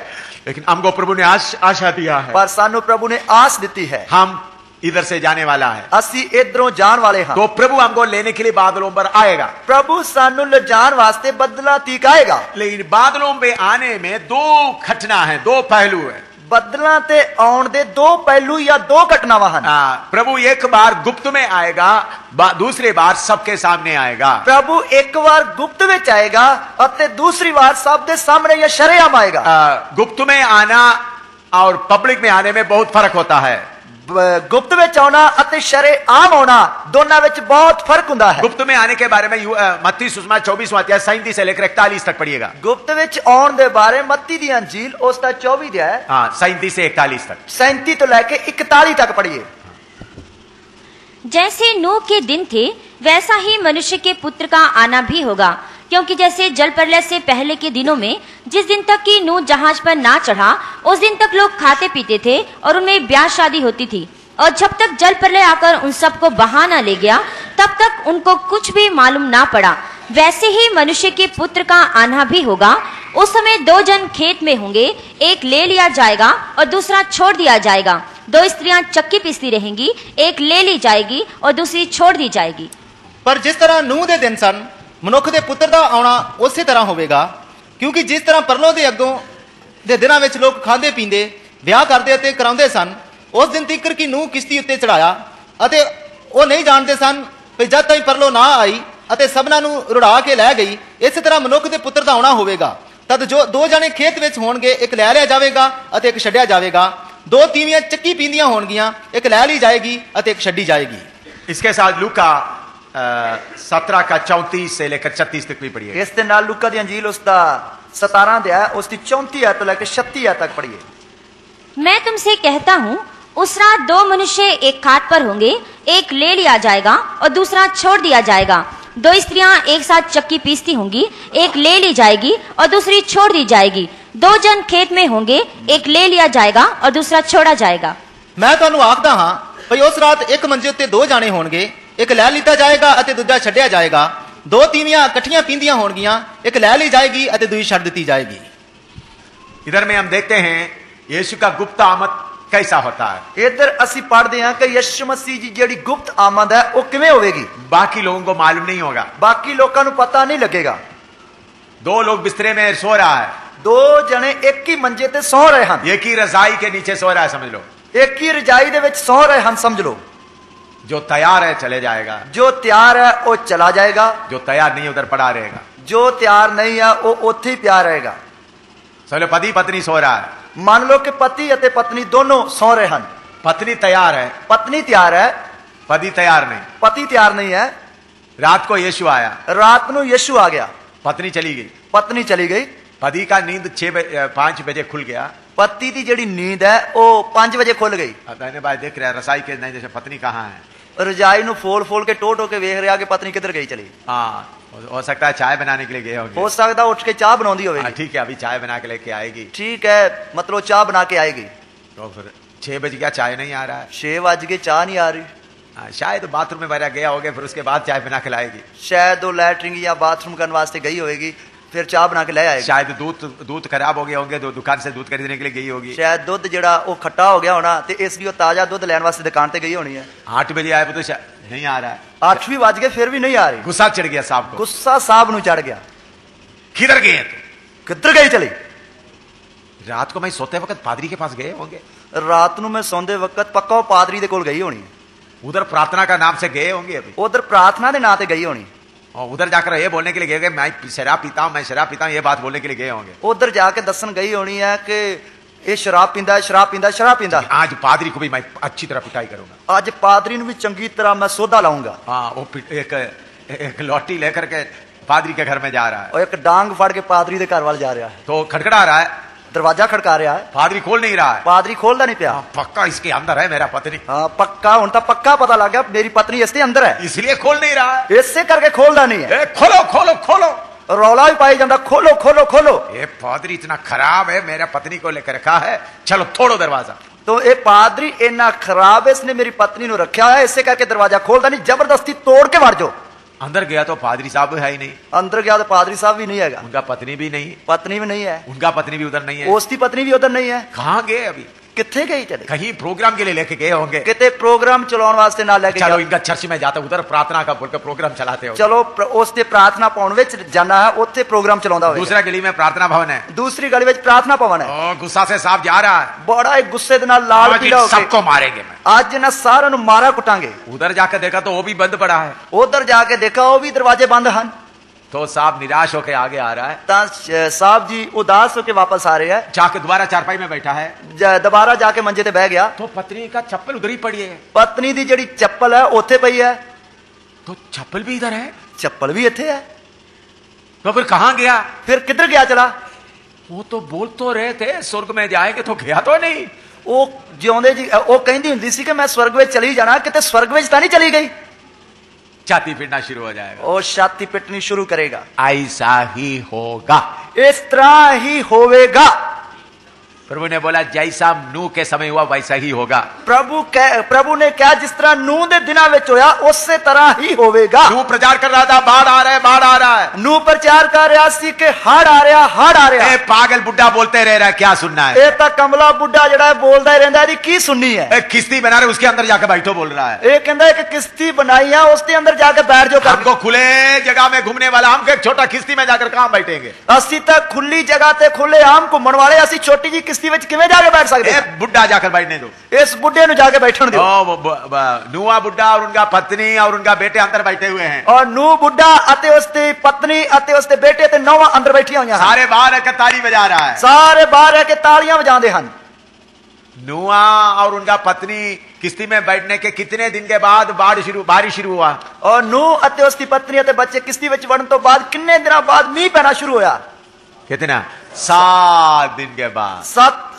लेकिन हमको प्रभु ने आशा दिया है। पर सानू प्रभु ने आस दी है, हम इधर से जाने वाला है, असी इधरों जान वाले हैं। तो प्रभु हमको लेने के लिए बादलों पर आएगा। प्रभु सानू ले जान वास्ते बदला तीक आएगा। लेकिन बादलों पे आने में दो घटना है, दो पहलू है। बदला ते आउण दे दो पहलू या दो घटनावां हन। प्रभु एक बार गुप्त में आएगा, दूसरी बार सबके सामने आएगा। प्रभु एक बार गुप्त विच आएगा और दूसरी बार सब दे सामने या शरेआम आएगा। गुप्त में आना और पब्लिक में आने में बहुत फर्क होता है। गुप्त विच आना और शरेआम आना दोनों विच बहुत फर्क हुंदा है। गुप्त में आने के बारे में मत्ती सुसमाचार 24वां अध्याय 37 से लेकर 41 तक पढ़िएगा। गुप्त विच आउण दे बारे मत्ती दी अंजील उसका 24 अध्याय 37 से 41 तक, 37 तो लेके 41 तक पढ़िए। जैसे नूह के दिन थे वैसा ही मनुष्य के पुत्र का आना भी होगा, क्योंकि जैसे जल प्रलय से पहले के दिनों में जिस दिन तक कि नूह जहाज पर ना चढ़ा उस दिन तक लोग खाते पीते थे और उनमें ब्याह शादी होती थी, और जब तक जल प्रलय आकर उन सबको बहा ना ले गया तब तक उनको कुछ भी मालूम ना पड़ा, वैसे ही मनुष्य के पुत्र का आना भी होगा। उस समय 2 जन खेत में होंगे, एक ले लिया जाएगा और दूसरा छोड़ दिया जाएगा। 2 स्त्रियां चक्की पीसती रहेंगी, एक ले ली जाएगी और दूसरी छोड़ दी जाएगी। पर जिस तरह नूह दे दिन सन मनुख दे पुत्र दा आउणा उसी तरह होवेगा, क्योंकि जिस तरह परलों दे अगों दे दिनां विच लोग खांदे पींदे ब्याह करदे अते कराउंदे सन, उस दिन तिकर की नूह किश्ती उत्ते चढ़ाया अते वो नहीं जानते सन कि जद तक परलो ना आई ਅਤੇ ਸਭਨਾਂ ਨੂੰ ਰੁੜਾ ਕੇ ਲੈ ਗਈ, ਇਸੇ ਤਰ੍ਹਾਂ ਮਨੁੱਖ ਦੇ ਪੁੱਤਰ ਦਾ ਆਉਣਾ ਹੋਵੇਗਾ। ਤਦ ਜੋ ਦੋ ਜਣੇ ਖੇਤ ਵਿੱਚ ਹੋਣਗੇ, ਇੱਕ ਲੈ ਲਿਆ ਜਾਵੇਗਾ ਅਤੇ ਇੱਕ ਛੱਡਿਆ ਜਾਵੇਗਾ। ਦੋ ਤੀਵੀਆਂ ਚੱਕੀ ਪੀਂਦੀਆਂ ਹੋਣਗੀਆਂ, ਇੱਕ ਲੈ ਲਈ ਜਾਏਗੀ ਅਤੇ ਇੱਕ ਛੱਡੀ ਜਾਏਗੀ। इसके साथ लूका 17 का 34 से लेकर 36 तक भी पढ़िए। ਇਸ ਦੇ ਨਾਲ ਲੂਕਾ ਦੀ ਅੰਜੀਲ ਉਸ ਦਾ 17 ਅਧਿਆय ਉਸ ਦੀ 34 ਆਇਤ ਤੋਂ ਲੈ ਕੇ 36 ਆਇਤ तक पढ़िए। मैं तुमसे कहता हूँ, उस रात दो मनुष्य एक खाट पर होंगे, एक ले लिया जाएगा और दूसरा छोड़ दिया जाएगा। दो स्त्रियां एक साथ चक्की पीसती होंगी, एक ले ली जाएगी और दूसरी छोड़ दी जाएगी। दो जन खेत में होंगे, एक ले लिया जाएगा और दूसरा छोड़ा जाएगा। ਮੈਂ ਤੁਹਾਨੂੰ ਆਖਦਾ ਹਾਂ ਭਈ ਉਸ ਰਾਤ ਇੱਕ ਮੰਜੇ ਉੱਤੇ ਦੋ ਜਾਣੇ ਹੋਣਗੇ, ਇੱਕ ਲੈ ਲਿੱਤਾ ਜਾਏਗਾ ਅਤੇ ਦੂਜਾ ਛੱਡਿਆ ਜਾਏਗਾ। ਦੋ ਤੀਵੀਆਂ ਇਕੱਠੀਆਂ ਪੀਂਦੀਆਂ ਹੋਣਗੀਆਂ, ਇੱਕ ਲੈ ਲਈ ਜਾਏਗੀ ਅਤੇ ਦੂਜੀ ਛੱਡ ਦਿੱਤੀ ਜਾਏਗੀ। इधर में हम देखते हैं यीशु का गुप्त आमद कैसा होता है। इधर ਅਸੀਂ ਪੜ੍ਹਦੇ ਹਾਂ ਕਿ ਯਿਸੂ ਮਸੀਹ ਜੀ ਜਿਹੜੀ ਗੁਪਤ ਆਮਦ ਹੈ ਉਹ ਕਿਵੇਂ ਹੋਵੇਗੀ। बाकी लोगों को मालूम नहीं होगा। ਬਾਕੀ ਲੋਕਾਂ ਨੂੰ ਪਤਾ ਨਹੀਂ ਲੱਗੇਗਾ। दो लोग बिस्तरे में सो रहा है, ਦੋ ਜਣੇ ਇੱਕ ਹੀ ਮੰਜੇ ਤੇ ਸੌ ਰਹੇ ਹਨ, एक ही रजाई के नीचे सो रहा है, समझ लो। ਇੱਕ ਹੀ ਰਜਾਈ ਦੇ ਵਿੱਚ ਸੌ ਰਹੇ ਹਨ, समझ लो। जो तैयार है चले जाएगा, ਜੋ ਤਿਆਰ ਹੈ ਉਹ ਚਲਾ ਜਾਏਗਾ, जो तैयार नहीं उधर पड़ा रहेगा। ਜੋ ਤਿਆਰ ਨਹੀਂ ਹੈ ਉਹ ਉੱਥੇ ਹੀ ਪਿਆ ਰਹੇਗਾ। समझ लो पति पत्नी सो रहा है, ਮੰਨ ਲਓ ਕਿ ਪਤੀ ਅਤੇ ਪਤਨੀ ਦੋਨੋਂ ਸੌ ਰਹੇ ਹਨ। पत्नी तैयार है, ਪਤਨੀ ਤਿਆਰ ਹੈ, पति तैयार नहीं। ਪਤੀ ਤਿਆਰ ਨਹੀਂ ਹੈ। रात को यीशु आया, ਰਾਤ ਨੂੰ ਯਿਸੂ ਆ ਗਿਆ, पत्नी चली गई। ਪਤਨੀ ਚਲੀ ਗਈ। पति का नींद 5 बजे खुल गया। ਪਤੀ ਦੀ ਜਿਹੜੀ ਨੀਂਦ ਹੈ ਉਹ 5 ਵਜੇ ਖੁੱਲ ਗਈ। कहने भाई देख रहा है रसाई के नहीं, जैसे पत्नी कहाँ है। ਰਜਾਈ ਨੂੰ ਫੋਲ ਫੋਲ ਕੇ ਟੋ ਟੋ ਕੇ ਵੇਖ ਰਿਹਾ ਕਿ ਪਤਨੀ ਕਿੱਧਰ ਗਈ ਚਲੀ। हाँ, हो सकता है चाय बनाने के लिए गए होंगे। ਹੋ ਸਕਦਾ ਉੱਠ ਕੇ ਚਾਹ ਬਣਾਉਂਦੀ हाँ, ਹੋਵੇਗੀ। ठीक है, अभी चाय बना के लेके आएगी। ਠੀਕ ਹੈ, ਮਤਲਬ ਚਾਹ ਬਣਾ ਕੇ ਆਏਗੀ। तो फिर 6 बज गया, चाय नहीं आ रहा है। 6 ਵੱਜ ਗਏ, ਚਾਹ ਨਹੀਂ ਆ ਰਹੀ। हाँ, शायद बाथरूम में वगैरह गया होगा, फिर उसके बाद चाय बना के लाएगी। शायद वो लैटरिंग या बाथरूम करने वास्ते गई होगी, फिर चाह बना के ले आएगी। शायद दूध खराब हो गया होंगे, तो दुकान से दूध खरीदने के लिए गई होगी। शायद दूध जड़ा वो खट्टा हो गया होना, तो इसलिए ताजा दूध लेने वास्ते दुकान पे गई होनी है। 8 बजे आए तो नहीं आ रहा है। 8 भी बज गए, फिर भी नहीं आ रही। गुस्सा चढ़ गया साहब को। गुस्सा साहब नु चढ़ गया। किधर गए तो? किधर गई चली? रात को मैं सोते वक्त पादरी के पास गए होंगे। रात नु मैं सोंदे वक्त पक्का वो पादरी दे कोल गई होनी है। उधर प्रार्थना का नाम से गए होंगे। अभी उधर प्रार्थना दे नाम ते गई होनी। और उधर जाकर ये बोलने के लिए गए, मैं शराब पीता हूं, मैं शराब पीता हूं, ये बात बोलने के लिए गए होंगे। उधर जाके दसन गई होनी है कि ये शराब पींदा, शराब पींदा, शराब पींदा। आज पादरी को भी मैं अच्छी तरह पिटाई करूंगा। आज पादरी नु भी चंगी तरह मैं सोधा लाऊंगा। हाँ, वो एक लौटी लेकर के पादरी के घर में जा रहा है। और एक डांग फाड़ के पादरी दे घर वाल जा रहा है। तो खटखड़ा रहा है, दरवाजा खड़का रहा है। पादरी खोल नहीं रहा है। पादरी खोलदा नहीं पिया। पक्का इसके अंदर है मेरा पत्नी। हाँ पक्का, हुन तां पक्का पता लग गया मेरी पत्नी इसके अंदर है, इसलिए खोल नहीं रहा है। इससे करके खोलदा नहीं है। खोलो खोलो खोलो, रौला भी पाई जाता, खोलो खोलो खोलो। ये पादरी इतना खराब है, मेरा पत्नी को लेकर रखा है, चलो तोड़ो दरवाजा। तो ये पादरी इतना खराब है, इसने मेरी पत्नी नु रखा है, इससे करके दरवाजा खोलदा नहीं, जबरदस्ती तोड़ के वड़ जाओ। अंदर गया तो पादरी साहब है ही नहीं। अंदर गया तो पादरी साहब भी नहीं है, उनका पत्नी भी नहीं, पत्नी भी नहीं है, उनका पत्नी भी उधर नहीं है, उसकी पत्नी भी उधर नहीं है। कहाँ गए अभी? किथे गई चले? कहीं प्रोग्राम के लिए लेके गए होंगे। किते प्रोग्राम चलाने वास्ते ना लेके चलो इनका चर्च में जाते, उधर प्रार्थना का बोलकर प्रोग्राम चलाते हो। चलो उसते प्रार्थना पाउन विच जाना है, उत्थे प्रोग्राम चलाਉਂਦਾ होवे। दूसरा गली में प्रार्थना भवन है, दूसरी गली विच प्रार्थना भवन है। ओ गुस्सा से साहब जा रहा है, बड़ा एक गुस्से दे नाल लाल पीला हो के सबको मारेंगे मैं। आज ना सारा नु मारा कुटांगे। उधर जाकर देखा तो वो भी बंद पड़ा है। उधर जाके देखा वो भी दरवाजे बंद हैं। तो साहब निराश होकर आगे आ रहा है। तां साहब जी उदास होके वापस आ रहे हैं। जाके दोबारा चारपाई में बैठा है, दोबारा जाके मंजे ते बह गया। तो पत्नी का चप्पल उधर ही पड़ी है। पत्नी दी जड़ी चप्पल है ओथे पई है। तो चप्पल भी इधर है, चप्पल भी इथे है। तो फिर कहाँ गया? फिर किधर गया चला? वो तो बोल तो रहे थे स्वर्ग में जाएंगे, तो गया तो नहीं। वो जिਉਂਦੇ जी वो कहती हुंदी सी कि मैं स्वर्ग में चली जाना, किते स्वर्ग में तां नहीं चली गई। छाती पीटना शुरू हो जाएगा, और छाती पिटनी शुरू करेगा। ऐसा ही होगा, इस तरह ही होवेगा। प्रभु ने बोला जैसा नूह के समय हुआ वैसा ही होगा। प्रभु ने क्या जिस तरह नूह दे दिना विच होया उसे तरह ही होवेगा। नूह प्रचार कर रहा था बाढ़ आ रहा है, बाढ़ आ रहा है। नूह प्रचार कर रहा सी कि हड़ आ रहा, हड़ आ रहा। ए पागल बुड्ढा बोलते रह रहा है, क्या सुनना है? ए ता कमला बुड्ढा जड़ा है बोलदा ही रहंदा है, की सुननी है? एक किश्ती बना रहे उसके अंदर जाकर बैठो बोल रहा है। ए कहंदा है कि किश्ती बनाई है उसके अंदर जाके बैठ जाओ। हमको खुले जगह में घूमने वाला, हमको एक छोटा किश्ती में जाकर कहां बैठेंगे? असी तक खुली जगह ते खुले आम घूमन वाले, असी छोटी जी किश्ती किश्ती विच किवें जाके बैठ सकदे? बुढ़ा जाकर बैठने दो, इस बुढ़े नु जाके बैठण दिओ। नूहा बुढ़ा और उनका पत्नी और उनका बेटे अंदर बैठे हुए हैं, और नूह बुढ़ा अते उसदी पत्नी अते उसदे बेटे ते नौवां अंदर बैठियां होईयां हन। सारे बाहर आकर ताली बजा रहा है, सारे बाहर आके तालियां बजांदे हन। नूहा और उनका पत्नी किश्ती में बैठने के कितने दिन के बाद बारिश शुरू हुआ? और नूह अते उसदी पत्नी अते बच्चे किश्ती विच वड़न तो बाद किन्ने दिनां बाद मींह पैना शुरू होया? कितना? 7 दिन के बाद।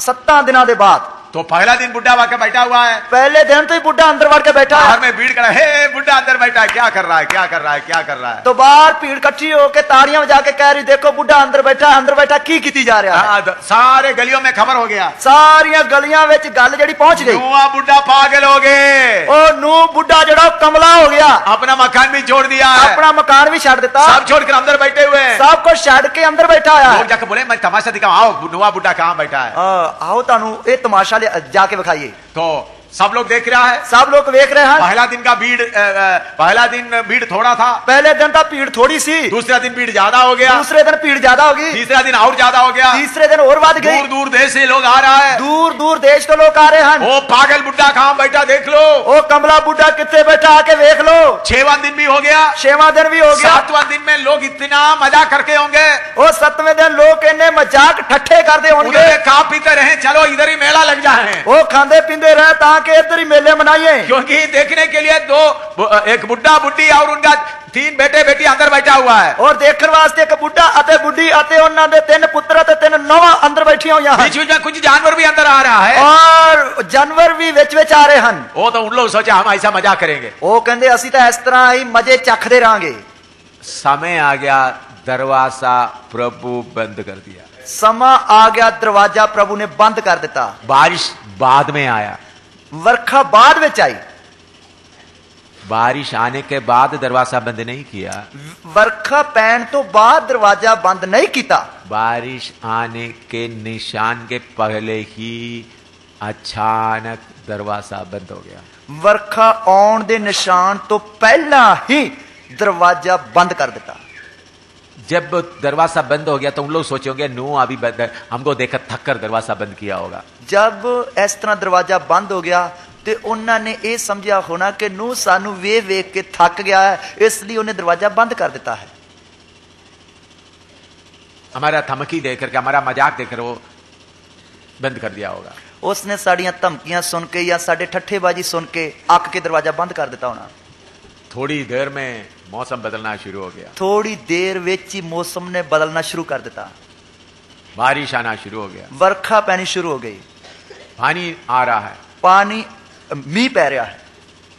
7 दिनां दे बाद। तो पहला दिन बुढ़ा वाके बैठा हुआ है, पहले दिन तो ही बुढ़ा अंदर वड़ के बैठा है। बाहर में भीड़ खड़ा है, बुढ़ा अंदर बैठा है, क्या कर रहा है, क्या कर रहा है, क्या कर रहा है? तो बाहर भीड़ इकट्ठी होकर तालियां बजा के कह रही, देखो बुढ़ा अंदर बैठा की कीती जा रहा है। सारे गलियों में खबर हो गया, सारियां गलियां विच गल जड़ी पहुंच गई। नूहा बुढ़ा पागल हो गए, ओ नूह बुढ़ा जड़ा कमला हो गया, अपना मकान भी छोड़ दिया है, अपना मकान भी छड़ दिता, सब छोड़कर अंदर बैठे हुए हैं। सब कुछ छड़ के अंदर बैठा है। लोग जाकर बोले मैं तमाशा दिखाऊं, आओ नूहा बुढ़ा कहां बैठा है, आओ तानू ये तमाशा जाके विखाइए। तो सब लोग देख रहा है, सब लोग देख रहे हैं। पहला दिन भीड़ थोड़ा था, पहले दिन तो भीड़ थोड़ी सी, दूसरा दिन भीड़ ज्यादा हो गया, दूसरे दिन भीड़ ज्यादा होगी, तीसरा दिन और ज्यादा हो गया, तीसरे दिन और बढ़ गई। दूर दूर देश से लोग आ रहा है, दूर दूर देश तो लोग आ रहे हैं। वो पागल बुढ़ा कहां बैठा देख लो, ओ कमला बुढ़ा कितने बैठा आके देख लो। 6वां दिन भी हो गया, 6वां दिन भी हो गया, 7वां दिन में लोग इतना मजाक करके होंगे, ओ 7वें दिन लोग इन्ने मजाक ठट्ठे करते होंगे, खा पीते रहे, चलो इधर ही मेला लग जाए, वो खाते पीते रहे ताकि इधर ही मेले मनाइए। क्योंकि देखने के लिए एक बुढ़ा बुढ़ी और उनका 3 बेटे बेटी अंदर बैठा हुआ है, और देखने वास्ते एक बुढ़ा अते बुढ़ी अते उन्हां दे 3 पुत्र अते 3 नौवां अंदर बैठियां होईयां हैं। बीच में कुछ जानवर भी अंदर आ रहा है, और जानवर भी विच आ रहे हैं। वो तो उन लोग सोचा हम ऐसा मजाक करेंगे, वो कहंदे असी तो इस तरह ही मजे चखते रहांगे। समय आ गया, दरवाजा प्रभु बंद कर दिया, समा आ गया, दरवाजा प्रभु ने बंद कर दिता। बारिश बाद में आया, वर्खा बाद में आई, बारिश आने के बाद दरवाजा बंद नहीं किया, वर्खा पैन तो बाद दरवाजा बंद नहीं किया, बारिश आने के निशान के पहले ही अचानक दरवाजा बंद हो गया। वर्खा आउण दे निशान तो पहला ही दरवाजा बंद कर दिता। जब दरवाजा बंद हो गया तो उन लोग सोचेंगे नूह अभी हमको देखकर थक कर दरवाजा बंद किया होगा। जब इस तरह दरवाजा बंद हो गया तो उन्होंने ये समझा होना कि नूह सानू वेख के थक गया है, इसलिए उन्हें दरवाजा बंद कर दिता है। हमारा धमकी देकर के, हमारा मजाक देकर वो बंद कर दिया होगा। उसने साड़ियां धमकियां सुन के या साडे ठट्ठेबाजी सुन के अक के दरवाजा बंद कर दिता होना। थोड़ी देर में मौसम बदलना शुरू हो गया, थोड़ी देर विच ही मौसम ने बदलना शुरू कर दिता, बारिश आना शुरू हो गया, वर्खा पैनी शुरू हो गई, पानी आ रहा है, पानी मींह पै रहा है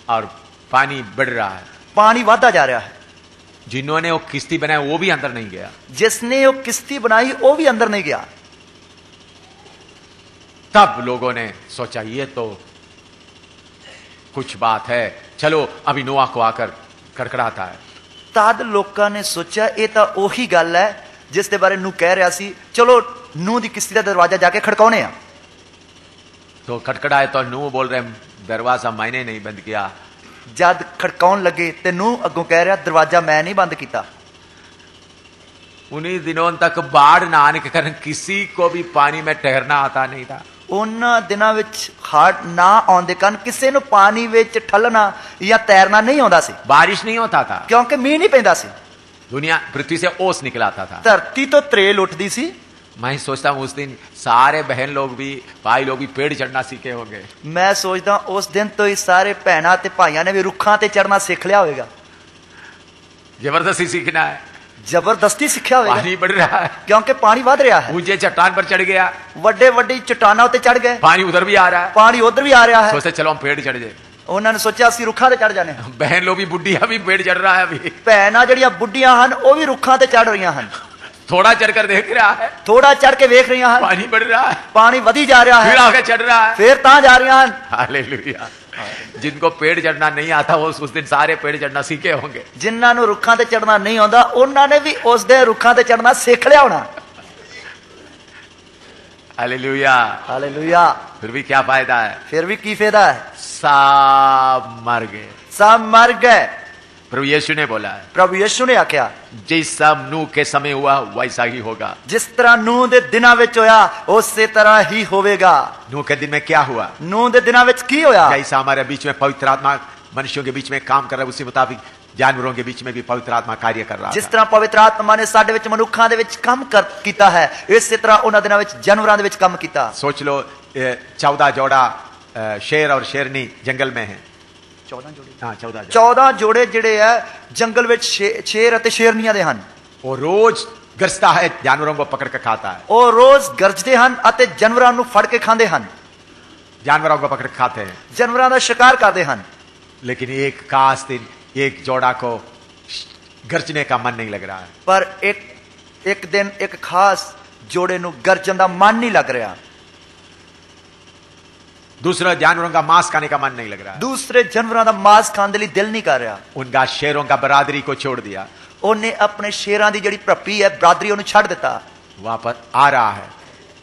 और पानी बढ़ रहा है, पानी वादा जा रहा है। जिन्होंने वो किश्ती बनाई वो भी अंदर नहीं गया, जिसने वो किश्ती बनाई वो भी अंदर नहीं गया। तब लोगों ने सोचा ये तो कुछ बात है, चलो अभी नोआ को आकर कड़कड़ाता है। तद लोगों ने सोचा ये तो ओही गल है जिसके बारे नूह कह रहा सी, चलो नूह की किश्ती का दरवाजा जाके खड़काउने आ। तो खटखड़ाए तो नूह बोल रहे दरवाजा मैंने नहीं बंद किया। जद खड़काउन लगे तो नूह अगों कह रहा दरवाजा मैं नहीं बंद किया। उन्हीं दिनों तक बाढ़ ना आने के कारण किसी को भी पानी में ठहरना आता नहीं था। उन्हां दिनां विच हाड़ ना आउंदे कारण किसी नूं पानी विच ठलना या तैरना नहीं आउंदा सी। बारिश नहीं होता था क्योंकि मींह नहीं पैंदा सी, दुनिया पृथ्वी से ओस निकलाता था, धरती तो त्रेल उठदी सी। मैं सोचता हूं उस दिन सारे बहन लोग भी भाई लोग भी पेड़ चढ़ना सीखे होंगे। मैं सोचता उस दिन तो ही सारे भैणां ते भाइयां ने भी रुखां ते चढ़ना सीख लिया होगा। जबरदस्ती सीखना है, जबरदस्ती सीखा होगा, पानी बढ़ रहा है क्योंकि पानी बढ़ रहा है। ऊंचे चट्टान पर चढ़ गया, वड्डे वड्डी चट्टाना उत्ते चढ़ गए, पानी उधर भी आ रहा है, पानी उधर भी आ रहा है। सोचते चलो हम पेड़ चढ़ जाए। उन्होंने सोचा असीं रुखां ते चढ़ जाने। बहन लोग भी बुढ़िया भी पेड़ चढ़ रहा है, अभी भैणां जड़ियां बुढ़ियां हन वो भी रुखां ते चढ़ रही हन। थोड़ा चढ़कर देख रहा है, थोड़ा चढ़ के देख रही हन, पानी बढ़ रहा है, पानी वधी जा रहा है, फिर आगे चढ़ रहा है, फिर तां जा रही हन। हालेलुया। जिनको पेड़ चढ़ना नहीं आता वो उस दिन सारे पेड़ चढ़ना सीखे होंगे। जिन्हां नूं रुखां ते चढ़ना नहीं आउंदा उन्हां ने भी उस दिन रुखां ते चढ़ना सीख लिया होना। Hallelujah, hallelujah. फिर भी क्या फायदा है, फिर भी की फायदा है, सब मर गए, सब मर गए। प्रभु यीशु ने बोला है, प्रभु यीशु ने आख्या जैसा नूह के समय हुआ वैसा ही होगा। जिस तरह नूह दे दिनां विच होया उसे तरह ही होवेगा। नूह के दिन में क्या हुआ? नूह दे दिनां विच की होया? जैसा हमारे बीच में पवित्र आत्मा मनुष्यों के बीच में काम कर रहा है, उसी मुताबिक जानवरों के बीच में भी पवित्र आत्मा कार्य कर रहा है। जिस तरह पवित्र आत्मा ने साडे विच मनुखां दे विच काम कीता है, इसी तरह उन्हां दिनां विच जानवरां दे विच काम कीता। सोच लो 14 जोड़ा शेर और शेरनी जंगल में है। 14 जोड़े, हाँ 14 14 जोड़े जिहड़े है जंगल विच शेर अते शेरनियां दे हन। वो रोज गरजता है, जानवरों को पकड़ के खाता है। ਉਹ रोज गरजते ਹਨ ਅਤੇ जानवरां ਨੂੰ ਫੜ ਕੇ ਖਾਂਦੇ ਹਨ। जानवरों को पकड़ के खाते हैं। जानवरां ਦਾ शिकार ਕਰਦੇ ਹਨ। लेकिन एक खास दिन एक जोड़ा को गरजने का मन नहीं लग रहा है। पर एक दिन एक खास जोड़े ਨੂੰ ਗਰਜਣ ਦਾ ਮਨ ਨਹੀਂ ਲੱਗ ਰਿਹਾ। दूसरा जानवरों का मांस खाने का मन नहीं लग रहा है। दूसरे जानवरां ਦਾ ਮਾंਸ ਖਾਣ ਦੇ ਲਈ ਦਿਲ ਨਹੀਂ ਕਰ ਰਿਹਾ। उनका शेरों का बरादरी को छोड़ दिया। ਉਹਨੇ ਆਪਣੇ ਸ਼ੇਰਾਂ ਦੀ ਜਿਹੜੀ ਭਰਪੀ ਹੈ ਬਰਾਦਰੀ ਉਹਨੂੰ ਛੱਡ ਦਿੱਤਾ। वापस आ रहा है,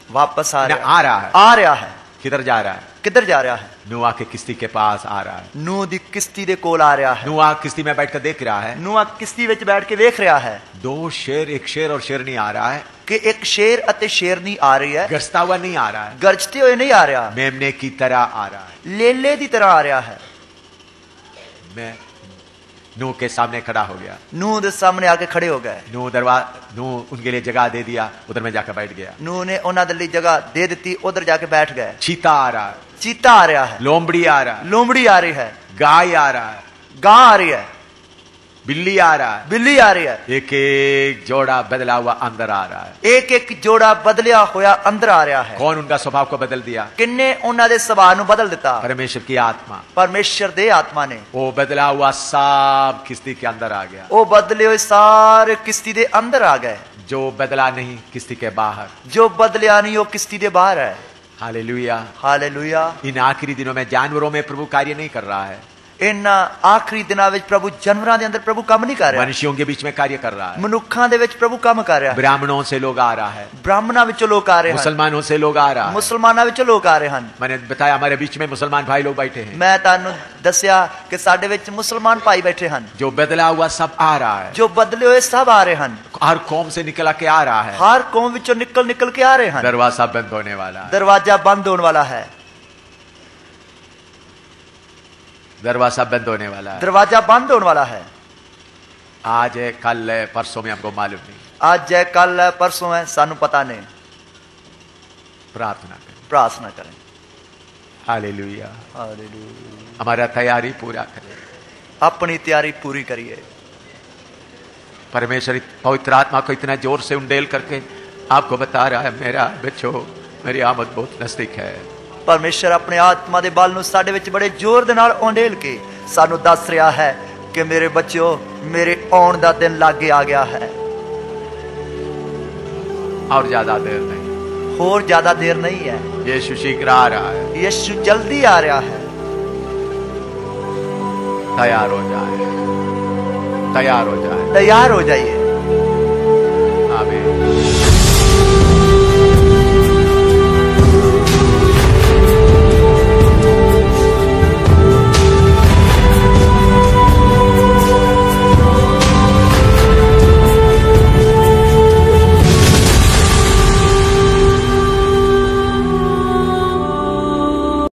वापस आ रहा है। आ रहा है। किधर जा रहा है? किधर जा रहा है? नूह की किश्ती के पास आ रहा है। नूह दी किश्ती दे कोल आ रहा है। नूह किश्ती में बैठकर देख रहा है। नूह किश्ती विच बैठ के देख रहा है। दो शेर, एक शेर और शेरनी आ रहा है कि एक शेर अते शेरनी आ रही है। गरजता हुआ नहीं आ रहा है, गरजते हुए नहीं आ रहा, मेमने की तरह आ रहा है, लेले की तरह आ रहा है। मैं नूह के सामने खड़ा हो गया। नूह के सामने आके खड़े हो गए। नूह उनके लिए जगह दे दिया, उधर में जाकर बैठ गया। नूह ने उन्होंने दे लिए जगह दे दी, उधर जाके बैठ गए। चीता आ रहा है, चीता आ रहा है। लोमड़ी आ रहा है, लोमड़ी आ रही है। गाय आ रहा है, गां आ रही है। बिल्ली आ रहा है, बिल्ली आ रही है। एक एक जोड़ा बदला हुआ अंदर आ रहा है। एक एक जोड़ा बदलिया होया अंदर आ रहा है। कौन उनका स्वभाव को बदल दिया? किन्ने उन्हां दे स्वभाव नु बदल दिता? परमेश्वर की आत्मा। परमेश्वर दे आत्मा ने। वो बदला हुआ सब किश्ती के अंदर आ गया। वो बदले हुए सारे किश्ती दे अंदर आ गए। जो बदला नहीं किश्ती के बाहर, जो बदलिया नहीं वो किश्ती दे बाहर है। Hallelujah, hallelujah. इन आखिरी दिनों में जानवरों में प्रभु कार्य नहीं कर रहा है। इन आखिरी दिनों में प्रभु जानवरां दे अंदर प्रभु काम नहीं कर रहा। मनुष्यों के बीच में कार्य कर रहा है। मनुखां दे विच प्रभु काम कर रहा है। ब्राह्मणों से लोग आ रहा है, ब्राह्मणों विचों लोग आ रहे हैं, मुसलमानों से लोग आ रहा है, मुसलमानों विचों लोग आ रहे हैं। मैंने बताया हमारे बीच में मुसलमान भाई लोग बैठे हैं। मैं तानू दस्या कि साडे विच मुसलमान भाई बैठे हैं। जो बदला हुआ सब आ रहा है, जो बदले हुए सब आ रहे हैं। हर कौम से निकल के आ रहा है, हर कौम विचों निकल के आ रहे हैं। दरवाजा बंद होने वाला है, दरवाजा बंद होने वाला है। दरवाजा बंद होने वाला है, दरवाजा बंद होने वाला है। आज है, कल है, परसों में हमको मालूम नहीं। आज है, कल है, परसों है, सानू पता नहीं। प्रार्थना करें, प्रार्थना करें। Hallelujah, hallelujah. हमारा तैयारी पूरा करें, अपनी तैयारी पूरी करिए। परमेश्वर पवित्र आत्मा को इतना जोर से उंडेल करके आपको बता रहा है, मेरा बच्चों, मेरी आमद बहुत नजदीक है। परमेश्वर अपने आत्मा दे बल नूं साडे विच बड़े जोर दे नाल उंडेल के सानू दस रहा है कि मेरे बच्चों, मेरे आउण दा दिन लागे आ गया है। और ज्यादा देर नहीं, और ज्यादा देर नहीं है। यीशु शीघ्र आ रहा है, यीशु जल्दी आ रहा है। तैयार हो जाए, तैयार हो जाए, तैयार हो जाइए।